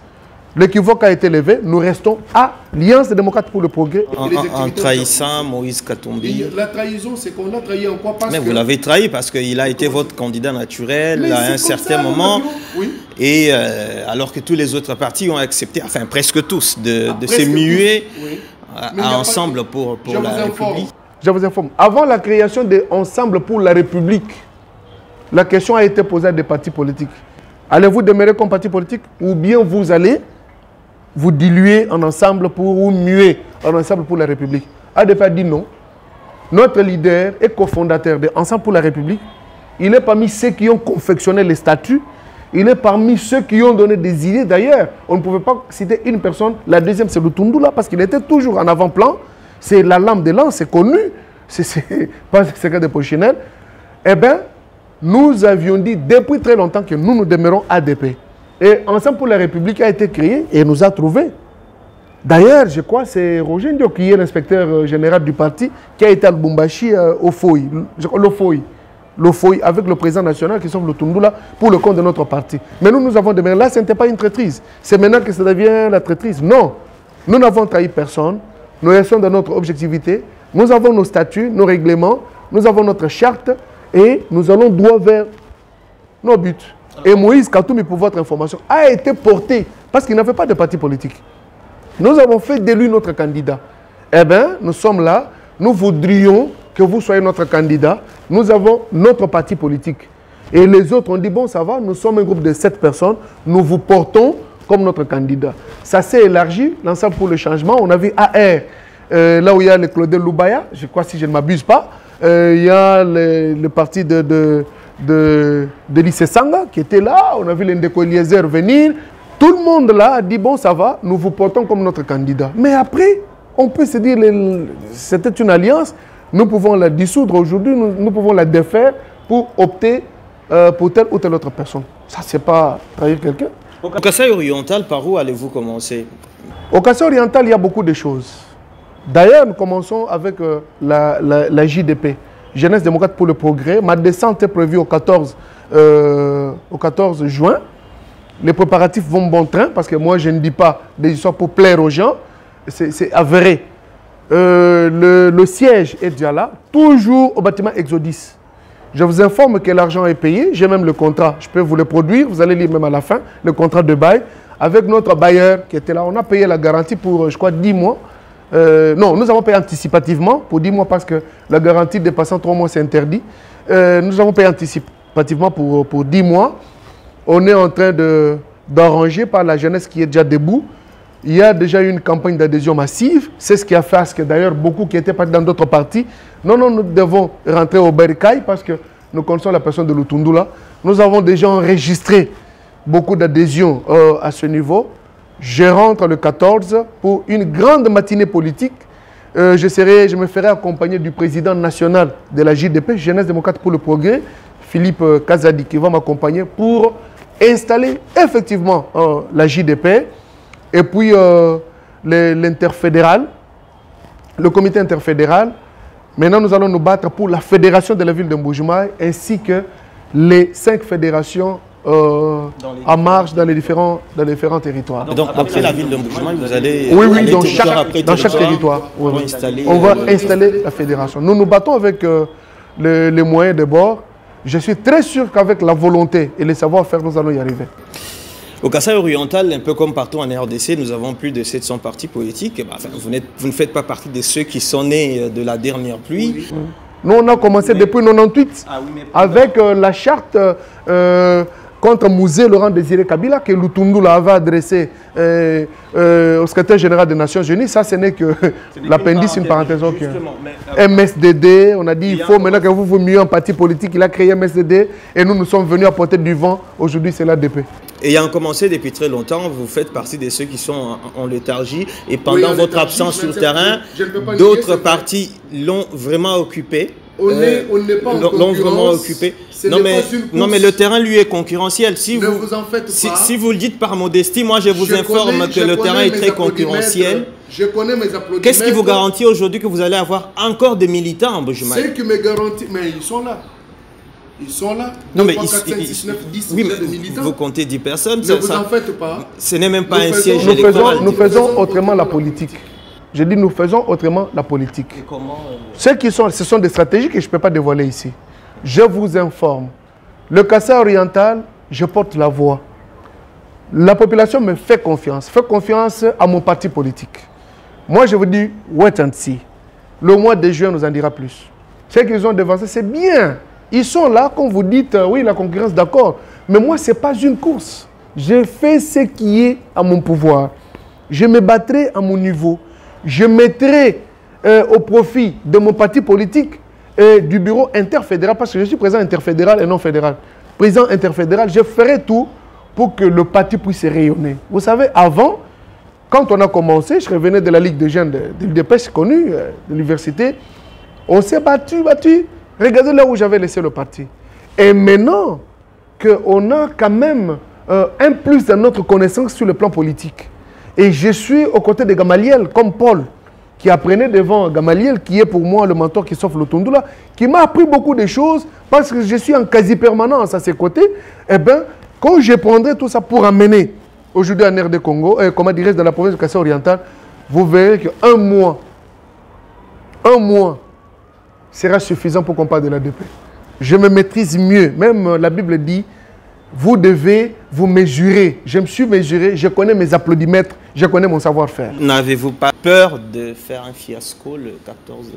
L'équivoque a été levé, nous restons à l'Alliance des démocrates pour le progrès. En trahissant Moïse Katumbi. La trahison, c'est qu'on l'a trahi en quoi? Mais vous l'avez trahi parce qu'il a été votre candidat naturel à un certain moment. Oui. Et alors que tous les autres partis ont accepté, enfin presque tous, de se muer ensemble pour la République. Je vous informe. Avant la création de Ensemble pour la République, la question a été posée à des partis politiques. Allez-vous demeurer comme parti politique ou bien vous allez vous diluer en ensemble ou muer en ensemble pour la République? ADP a dit non. Notre leader et cofondateur de Ensemble pour la République, il est parmi ceux qui ont confectionné les statuts, il est parmi ceux qui ont donné des idées. D'ailleurs, on ne pouvait pas citer une personne. La deuxième, c'est Lutundu là, parce qu'il était toujours en avant-plan. C'est la lame de lance, c'est connu. C'est pas un secret de polichinelle. Eh bien, nous avions dit depuis très longtemps que nous demeurons ADP. Et Ensemble pour la République a été créé et nous a trouvés. D'ailleurs, je crois que c'est Roger Ndio qui est l'inspecteur général du parti qui a été à Lubumbashi au FOI, avec le président national Christophe Lutundu là, pour le compte de notre parti. Mais nous avons demeuré là, ce n'était pas une traîtrise. C'est maintenant que ça devient la traîtrise. Non, nous n'avons trahi personne. Nous restons dans notre objectivité. Nous avons nos statuts, nos règlements, nous avons notre charte et nous allons droit vers nos buts. Et Moïse Katumbi, pour votre information, a été porté parce qu'il n'avait pas de parti politique. Nous avons fait de lui notre candidat. Eh bien, nous sommes là. Nous voudrions que vous soyez notre candidat. Nous avons notre parti politique. Et les autres ont dit, bon, ça va, nous sommes un groupe de 7 personnes. Nous vous portons comme notre candidat. Ça s'est élargi, l'ensemble pour le changement. On a vu AR, là où il y a le Claudel Loubaya, je crois si je ne m'abuse pas. Il y a le parti de Lycée Sanga qui était là. On a vu l'Indeko Eliezer venir. Tout le monde là a dit, bon, ça va, nous vous portons comme notre candidat. Mais après, on peut se dire, c'était une alliance. Nous pouvons la dissoudre aujourd'hui, nous pouvons la défaire pour opter pour telle ou telle autre personne. Ça, c'est pas trahir quelqu'un. Au Kassai oriental, par où allez-vous commencer? Au Kassai oriental, il y a beaucoup de choses. D'ailleurs, nous commençons avec la JDP, Jeunesse démocrate pour le progrès. Ma descente est prévue au 14 juin. Les préparatifs vont bon train parce que moi, je ne dis pas des histoires pour plaire aux gens. C'est avéré. Le siège est déjà là, toujours au bâtiment Exodus. Je vous informe que l'argent est payé. J'ai même le contrat. Je peux vous le produire. Vous allez lire même à la fin le contrat de bail avec notre bailleur qui était là. On a payé la garantie pour, je crois, 10 mois. Non, nous avons payé anticipativement pour 10 mois parce que la garantie dépassant 3 mois, c'est interdit. Nous avons payé anticipativement pour 10 mois. On est en train d'arranger par la jeunesse qui est déjà debout. Il y a déjà eu une campagne d'adhésion massive. C'est ce qui a fait à ce que d'ailleurs beaucoup qui étaient partis dans d'autres partis. Non, nous devons rentrer au Bercail parce que nous connaissons la personne de Lutundu là. Nous avons déjà enregistré beaucoup d'adhésions à ce niveau. Je rentre le 14 pour une grande matinée politique. Je me ferai accompagner du président national de la JDP, Jeunesse démocrate pour le progrès, Philippe Kazadi, qui va m'accompagner pour installer effectivement la JDP. Et puis l'interfédéral, le comité interfédéral, Maintenant, nous allons nous battre pour la fédération de la ville de Mbuji-Mayi ainsi que les 5 fédérations en marche dans les différents territoires. Donc après la ville de Mbuji-Mayi, vous allez... Oui, dans chaque territoire. Oui. On va installer la fédération. Nous nous battons avec les moyens de bord. Je suis très sûr qu'avec la volonté et le savoir-faire, nous allons y arriver. Au Kasaï oriental, un peu comme partout en RDC, nous avons plus de 700 partis politiques. Vous ne faites pas partie de ceux qui sont nés de la dernière pluie. Nous, on a commencé depuis 98 avec la charte contre Mouzé Laurent Désiré Kabila que Lutundu avait adressé au secrétaire général des Nations Unies. Ça, ce n'est que l'appendice, une parenthèse. MSDD, on a dit il faut maintenant que vous mieux un parti politique. Il a créé MSDD et nous sommes venus apporter du vent. Aujourd'hui, c'est l'ADP. Ayant commencé depuis très longtemps, vous faites partie de ceux qui sont en léthargie. Et pendant votre absence sur le terrain, d'autres partis l'ont vraiment occupé. On n'est pas en concurrence. Non, mais le terrain, lui, est concurrentiel. Ne vous en faites pas. Si vous le dites par modestie, moi, je vous informe que le terrain est très concurrentiel. Je connais mes applaudissements. Qu'est-ce qui vous garantit aujourd'hui que vous allez avoir encore des militants en Mbuji-Mayi? Ce qui me garantit... Mais ils sont là. Ils sont là. Non, mais 3, 4, 5, 6, 9, 10 oui, de militants. Vous comptez 10 personnes. Ne vous en faites pas. Ce n'est même pas un siège électoral. Nous faisons autrement la politique. Je dis nous faisons autrement la politique. Et comment, ce sont des stratégies que je ne peux pas dévoiler ici. Je vous informe. Le Kasaï oriental, je porte la voix. La population me fait confiance. Fait confiance à mon parti politique. Moi, je vous dis, wait and see. Le mois de juin nous en dira plus. Ce qu'ils ont devancé, c'est bien. Ils sont là, comme vous dites, oui, la concurrence, d'accord. Mais moi, ce n'est pas une course. Je fais ce qui est à mon pouvoir. Je me battrai à mon niveau. Je mettrai au profit de mon parti politique du bureau interfédéral, parce que je suis président interfédéral et non fédéral. Président interfédéral, je ferai tout pour que le parti puisse rayonner. Vous savez, avant, quand on a commencé, je revenais de la Ligue de jeunes de l'UDPS connue, de l'université, on s'est battu. Regardez là où j'avais laissé le parti. Et maintenant qu'on a quand même un plus dans notre connaissance sur le plan politique. Et je suis aux côtés de Gamaliel, comme Paul, qui apprenait devant Gamaliel, qui est pour moi le mentor qui s'offre le Tundula, qui m'a appris beaucoup de choses, parce que je suis en quasi-permanence à ses côtés. Eh bien, quand je prendrai tout ça pour amener aujourd'hui en RD Congo, comment dirais-je, dans la province du Kasaï oriental, vous verrez qu'un mois sera suffisant pour qu'on parle de l'ADP. Je me maîtrise mieux. Même la Bible dit, vous devez vous mesurer. Je me suis mesuré, je connais mes applaudimètres, je connais mon savoir-faire. N'avez-vous pas peur de faire un fiasco le 14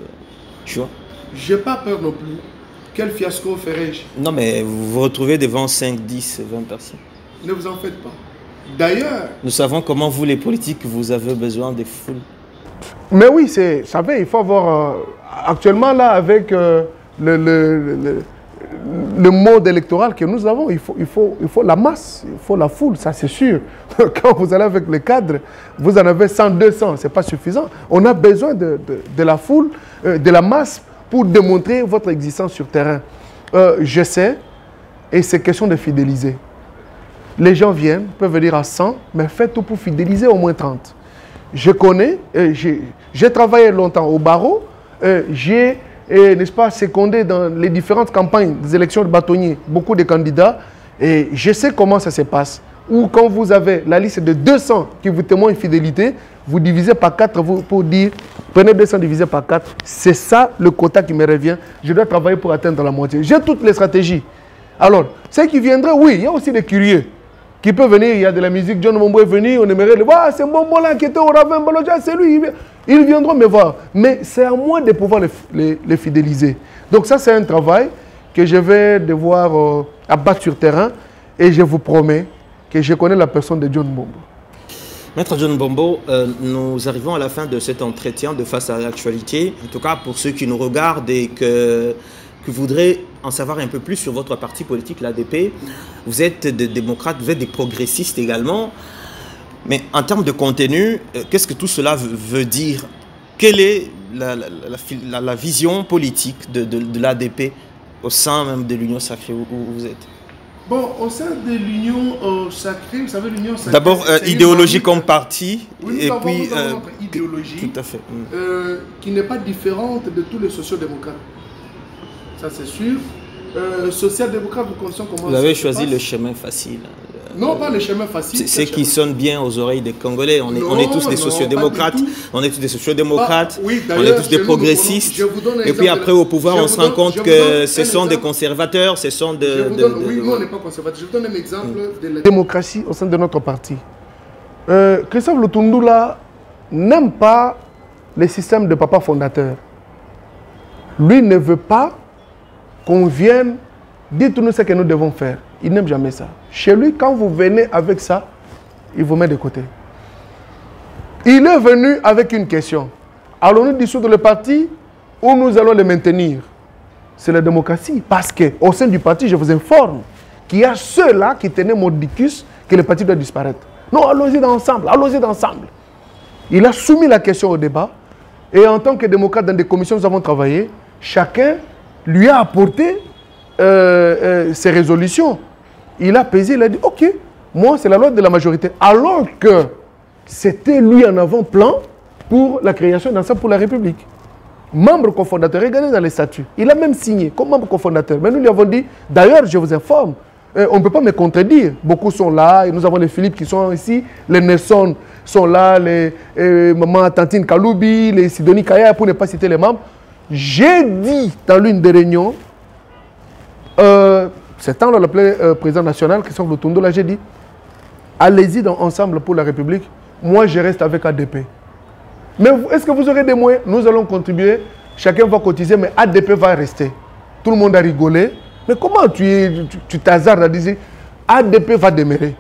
juin? Je n'ai pas peur non plus. Quel fiasco ferais-je? Non, mais vous vous retrouvez devant 5, 10, 20 personnes. Ne vous en faites pas. D'ailleurs... Nous savons comment vous, les politiques, vous avez besoin des foules. Mais oui, vous savez, il faut avoir... actuellement, là, avec le mode électoral que nous avons, il faut la masse, il faut la foule, ça c'est sûr. Quand vous allez avec les cadres, vous en avez 100, 200, ce n'est pas suffisant. On a besoin de la foule, de la masse pour démontrer votre existence sur terrain. Je sais, et c'est question de fidéliser. Les gens viennent, peuvent venir à 100, mais faites tout pour fidéliser au moins 30. Je connais, j'ai travaillé longtemps au barreau, j'ai... n'est-ce pas, secondé dans les différentes campagnes des élections de bâtonniers, beaucoup de candidats, et je sais comment ça se passe. Ou quand vous avez la liste de 200 qui vous témoignent fidélité, vous divisez par 4 pour dire, prenez 200 divisé par 4, c'est ça le quota qui me revient. Je dois travailler pour atteindre la moitié. J'ai toutes les stratégies. Alors, ceux qui viendraient, oui, il y a aussi des curieux qui peuvent venir, il y a de la musique, John Mombo est venu, on aimerait le voir, c'est Mombo là qui était au Ravin Baloja, c'est lui, ils viendront me voir. Mais c'est à moi de pouvoir les fidéliser. Donc ça, c'est un travail que je vais devoir abattre sur terrain et je vous promets que je connais la personne de John Mombo. Maître John Bombo, nous arrivons à la fin de cet entretien de Face à l'actualité. En tout cas, pour ceux qui nous regardent et qui voudraient en savoir un peu plus sur votre parti politique, l'ADP. Vous êtes des démocrates, vous êtes des progressistes également. Mais en termes de contenu, qu'est-ce que tout cela veut dire? Quelle est la vision politique de l'ADP au sein même de l'Union sacrée où vous êtes? Bon, au sein de l'Union sacrée, vous savez, l'Union sacrée... D'abord, idéologie comme parti, oui, et puis... nous avons notre idéologie, tout à fait. qui n'est pas différente de tous les sociodémocrates. Ça, c'est sûr. Social-démocrate, vous connaissez comment... Vous avez choisi le chemin facile. Non, pas le chemin facile. C'est qui sonne bien aux oreilles des Congolais. On est tous des sociodémocrates. On est tous des sociodémocrates. Oui, on est tous des progressistes. Et puis après, au pouvoir, on se rend compte que ce sont des conservateurs, ce sont oui, nous, on n'est pas conservateurs. Je vous donne un exemple de la démocratie au sein de notre parti. Christophe Lutundula n'aime pas les systèmes de papa fondateur. Lui ne veut pas qu'on vienne dire nous ce que nous devons faire. Il n'aime jamais ça. Chez lui, quand vous venez avec ça, il vous met de côté. Il est venu avec une question. Allons-nous dissoudre le parti ou nous allons le maintenir? C'est la démocratie. Parce qu'au sein du parti, je vous informe qu'il y a ceux-là qui tenaient mordicus que le parti doit disparaître. Non, allons-y ensemble, allons-y ensemble. Il a soumis la question au débat. Et en tant que démocrate, dans des commissions, nous avons travaillé. Chacun lui a apporté ses résolutions. Il a pesé, il a dit, ok, moi c'est la loi de la majorité. Alors que c'était lui en avant-plan pour la création d'un centre pour la République. Membre cofondateur, regardez dans les statuts. Il a même signé comme membre cofondateur. Mais nous lui avons dit, d'ailleurs, je vous informe, on ne peut pas me contredire. Beaucoup sont là, et nous avons les Philippe qui sont ici, les Nelson sont là, les Maman Tantine Kaloubi, les Sidonie Kaya, pour ne pas citer les membres. J'ai dit dans l'une des réunions, c'est temps, le président national, Christophe Lutundula, j'ai dit, allez-y ensemble pour la République, moi je reste avec ADP. Mais est-ce que vous aurez des moyens? Nous allons contribuer, chacun va cotiser, mais ADP va rester. Tout le monde a rigolé. Mais comment tu t'hasardes à dire, ADP va demeurer?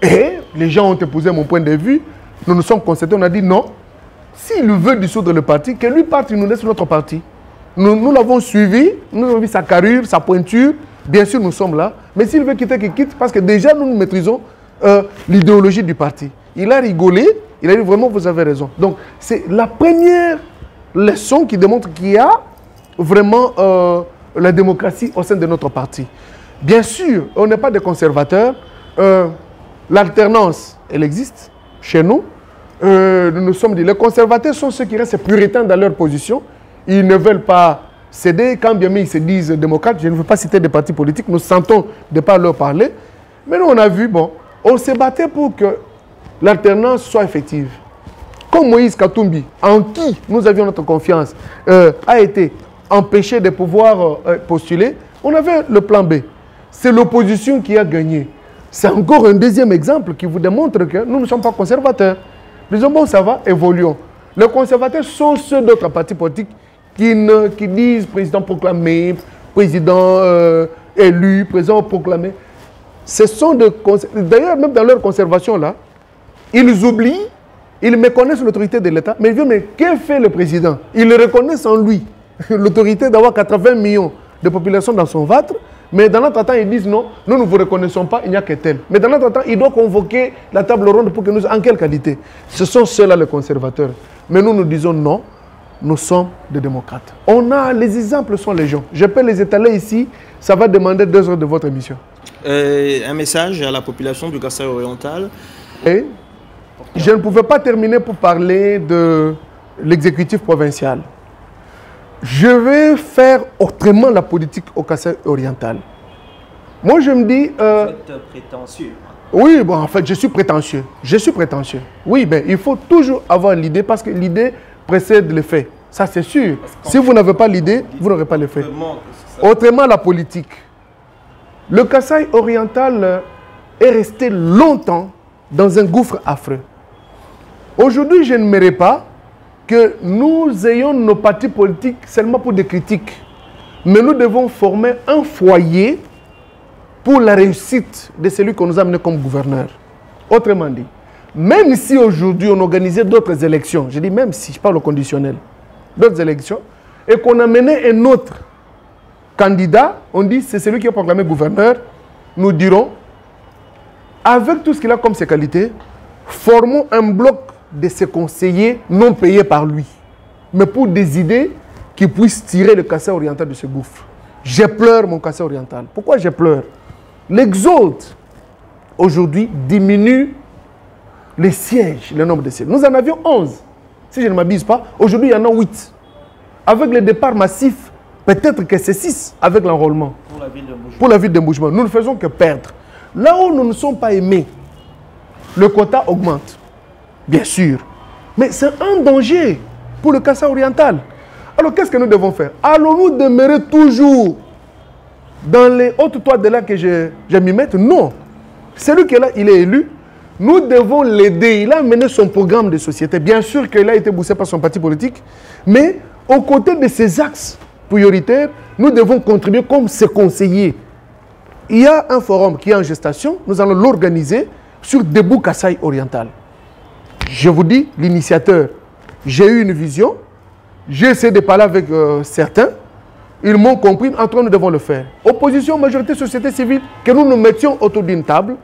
Et les gens ont épousé mon point de vue, nous nous sommes concertés, on a dit non, s'il veut dissoudre le parti, que lui parte, il nous laisse notre parti. Nous l'avons suivi, nous avons vu sa carrure, sa pointure. Bien sûr, nous sommes là. Mais s'il veut quitter, qu'il quitte, parce que déjà, nous maîtrisons l'idéologie du parti. Il a rigolé, il a dit vraiment, vous avez raison. Donc, c'est la première leçon qui démontre qu'il y a vraiment la démocratie au sein de notre parti. Bien sûr, on n'est pas des conservateurs. L'alternance, elle existe chez nous. Nous sommes dit, les conservateurs sont ceux qui restent puritains dans leur position. Ils ne veulent pas céder, quand bien même ils se disent démocrates. Je ne veux pas citer des partis politiques, nous sentons de ne pas leur parler. Mais nous, on a vu, bon, on se battait pour que l'alternance soit effective. Comme Moïse Katumbi, en qui nous avions notre confiance, a été empêché de pouvoir postuler, on avait le plan B. C'est l'opposition qui a gagné. C'est encore un deuxième exemple qui vous démontre que nous ne sommes pas conservateurs. Disons, bon, ça va, évoluons. Les conservateurs sont ceux d'autres partis politiques qui disent président proclamé, président élu, président proclamé. Ce sont d'ailleurs, même dans leur conservation là, ils oublient, ils méconnaissent l'autorité de l'État. Mais que fait le président? Ils reconnaissent en lui l'autorité d'avoir 80 millions de population dans son ventre. Mais dans notre temps, ils disent non, nous ne vous reconnaissons pas, il n'y a que tel. Mais dans notre temps, il doit convoquer la table ronde pour que nous... En quelle qualité? Ce sont ceux-là les conservateurs. Mais nous disons non, nous sommes des démocrates. Les exemples sont légion. Je peux les étaler ici, ça va demander 2 heures de votre émission. Un message à la population du Kasaï oriental. Et je ne pouvais pas terminer pour parler de l'exécutif provincial. Je vais faire autrement la politique au Kasaï oriental. Moi, je me dis... Vous êtes prétentieux. Oui, bon, en fait, je suis prétentieux. Je suis prétentieux. Oui, mais il faut toujours avoir l'idée parce que l'idée précède le fait. Ça, c'est sûr. Si vous n'avez pas l'idée, vous n'aurez pas le fait. Autrement, la politique. Le Kasaï oriental est resté longtemps dans un gouffre affreux. Aujourd'hui, je n'aimerais pas que nous ayons nos partis politiques seulement pour des critiques. Mais nous devons former un foyer pour la réussite de celui qu'on nous a amené comme gouverneur. Autrement dit, même si aujourd'hui on organisait d'autres élections, je dis même si, je parle au conditionnel, d'autres élections, et qu'on a mené un autre candidat, on dit c'est celui qui est proclamé gouverneur, nous dirons, avec tout ce qu'il a comme ses qualités, formons un bloc de ses conseillers non payés par lui, mais pour des idées qui puissent tirer le Kasaï oriental de ce gouffre. Je pleure mon Kasaï oriental. Pourquoi je pleure? l'exode aujourd'hui diminue les sièges, le nombre de sièges. Nous en avions 11, si je ne m'abuse pas. Aujourd'hui, il y en a 8. Avec le départ massif, peut-être que c'est 6 avec l'enrôlement. Pour la ville de Mbujima. Nous ne faisons que perdre. Là où nous ne sommes pas aimés, le quota augmente. Bien sûr. Mais c'est un danger pour le Kassai oriental. Alors qu'est-ce que nous devons faire? Allons-nous demeurer toujours dans les hautes toits de là que je m'y mette? Non. Celui qui est là, il est élu. Nous devons l'aider. Il a mené son programme de société. Bien sûr qu'il a été boosté par son parti politique. Mais aux côtés de ces axes prioritaires, nous devons contribuer comme ses conseillers. Il y a un forum qui est en gestation. Nous allons l'organiser sur Debout Kassai oriental. Je vous dis, l'initiateur, j'ai eu une vision. J'ai essayé de parler avec certains. Ils m'ont compris. En tout cas, nous devons le faire. Opposition, majorité, société civile, que nous nous mettions autour d'une table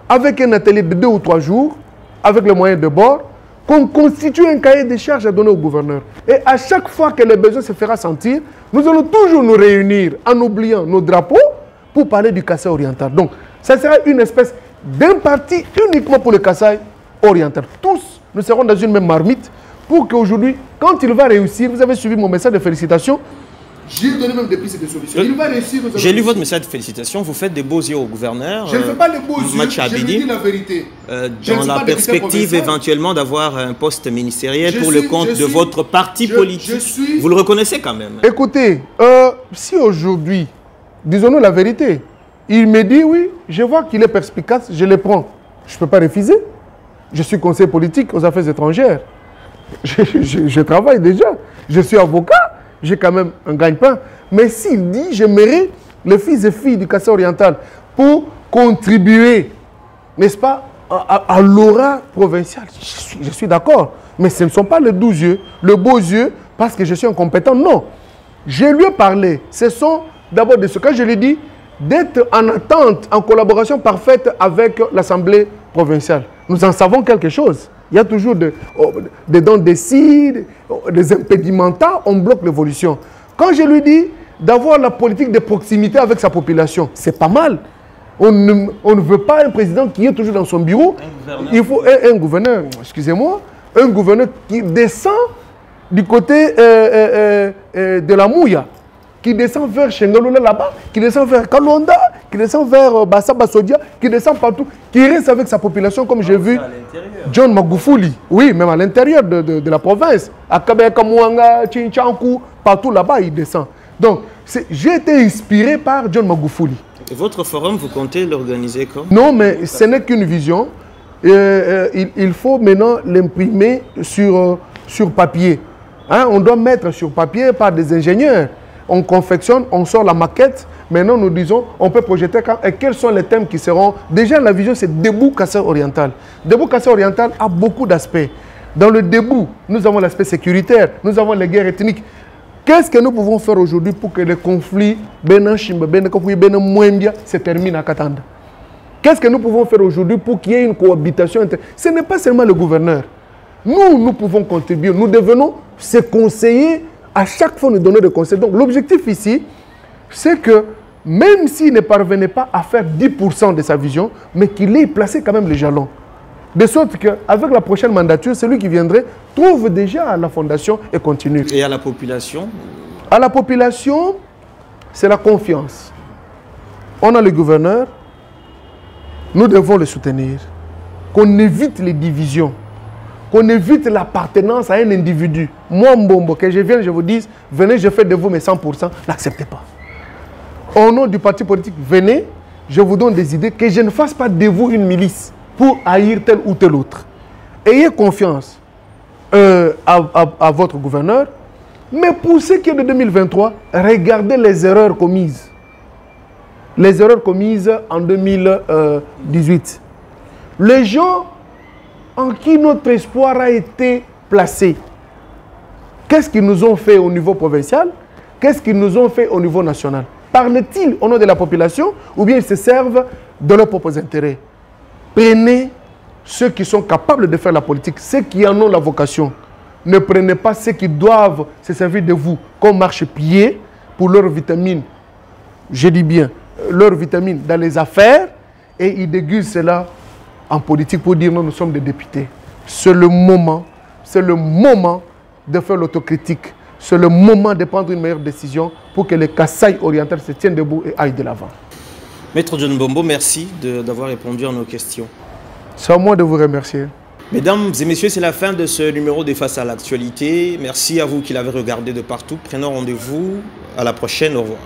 avec un atelier de 2 ou 3 jours, avec les moyens de bord, qu'on constitue un cahier de charges à donner au gouverneur. Et à chaque fois que le besoin se fera sentir, nous allons toujours nous réunir en oubliant nos drapeaux pour parler du Kassai oriental. Donc, ça sera une espèce d'un parti uniquement pour le Kassai oriental. Tous, nous serons dans une même marmite pour qu'aujourd'hui, quand il va réussir, vous avez suivi mon message de félicitations, j'ai donné même des pistes de solutions. Il va réussir. J'ai lu votre message de félicitations. Vous faites des beaux yeux au gouverneur. Je ne fais pas les beaux yeux, je lui dis la vérité. Dans la perspective éventuellement d'avoir un poste ministériel pour le compte de votre parti politique. Vous le reconnaissez quand même. Écoutez, si aujourd'hui, disons-nous la vérité, il me dit oui, je vois qu'il est perspicace, je le prends. Je ne peux pas refuser. Je suis conseiller politique aux affaires étrangères. Je travaille déjà. Je suis avocat. J'ai quand même un gagne-pain. Mais s'il dit, j'aimerais les fils et filles du Kassai oriental pour contribuer, n'est-ce pas, à l'aura provinciale, je suis d'accord. Mais ce ne sont pas les 12 yeux, les beaux yeux, parce que je suis incompétent. Non. Je lui ai parlé. Ce sont d'abord de ce que je lui ai dit, d'être en attente, en collaboration parfaite avec l'Assemblée provinciale. Nous en savons quelque chose. Il y a toujours des dents de scie, des impédimenta, on bloque l'évolution. Quand je lui dis d'avoir la politique de proximité avec sa population, c'est pas mal. On ne veut pas un président qui est toujours dans son bureau. Il faut un gouverneur, excusez-moi, un gouverneur qui descend du côté de la Mouya, qui descend vers Chengalula là-bas, qui descend vers Kalonda, qui descend vers Bassa Bassodia, qui descend partout, qui reste avec sa population, comme j'ai vu John Magufuli. Oui, même à l'intérieur de la province. À Kabeka, Mouanga, Chinchankou, partout là-bas, il descend. Donc, j'ai été inspiré par John Magufuli. Et votre forum, vous comptez l'organiser quand? Non, mais ce n'est qu'une vision. Il faut maintenant l'imprimer sur papier. Hein, on doit mettre sur papier par des ingénieurs. On confectionne, on sort la maquette. Maintenant, nous disons, on peut projeter quand et quels sont les thèmes qui seront... Déjà, la vision, c'est Debout Kassai oriental. Debout Kassai oriental a beaucoup d'aspects. Dans le debout, nous avons l'aspect sécuritaire, nous avons les guerres ethniques. Qu'est-ce que nous pouvons faire aujourd'hui pour que les conflits se terminent à Katanda? Qu'est-ce que nous pouvons faire aujourd'hui pour qu'il y ait une cohabitation? Ce n'est pas seulement le gouverneur. Nous pouvons contribuer. Nous devenons ses conseillers. À chaque fois, nous donner des conseils. Donc, l'objectif ici, c'est que même s'il ne parvenait pas à faire 10% de sa vision, mais qu'il ait placé quand même les jalons. De sorte qu'avec la prochaine mandature, celui qui viendrait trouve déjà la fondation et continue. Et à la population? À la population, c'est la confiance. On a le gouverneur, nous devons le soutenir. Qu'on évite les divisions. Qu'on évite l'appartenance à un individu. Moi, Mbombo, que je vienne, je vous dise, venez, je fais de vous mes 100%, n'acceptez pas. Au nom du parti politique, venez, je vous donne des idées, que je ne fasse pas de vous une milice pour haïr tel ou tel autre. Ayez confiance à votre gouverneur, mais pour ce qui est de 2023, regardez les erreurs commises. Les erreurs commises en 2018. Les gens en qui notre espoir a été placé. Qu'est-ce qu'ils nous ont fait au niveau provincial? Qu'est-ce qu'ils nous ont fait au niveau national? Parlent-ils au nom de la population ou bien ils se servent de leurs propres intérêts? Prenez ceux qui sont capables de faire la politique, ceux qui en ont la vocation. Ne prenez pas ceux qui doivent se servir de vous comme marchepied pour leurs vitamines. Je dis bien, leurs vitamines dans les affaires et ils dégustent cela en politique pour dire non, nous sommes des députés. C'est le moment de faire l'autocritique. C'est le moment de prendre une meilleure décision pour que les Kasaï orientales se tiennent debout et aillent de l'avant. Maître John Mbombo, merci d'avoir répondu à nos questions. C'est à moi de vous remercier. Mesdames et messieurs, c'est la fin de ce numéro de Face à l'actualité. Merci à vous qui l'avez regardé de partout. Prenons rendez-vous à la prochaine. Au revoir.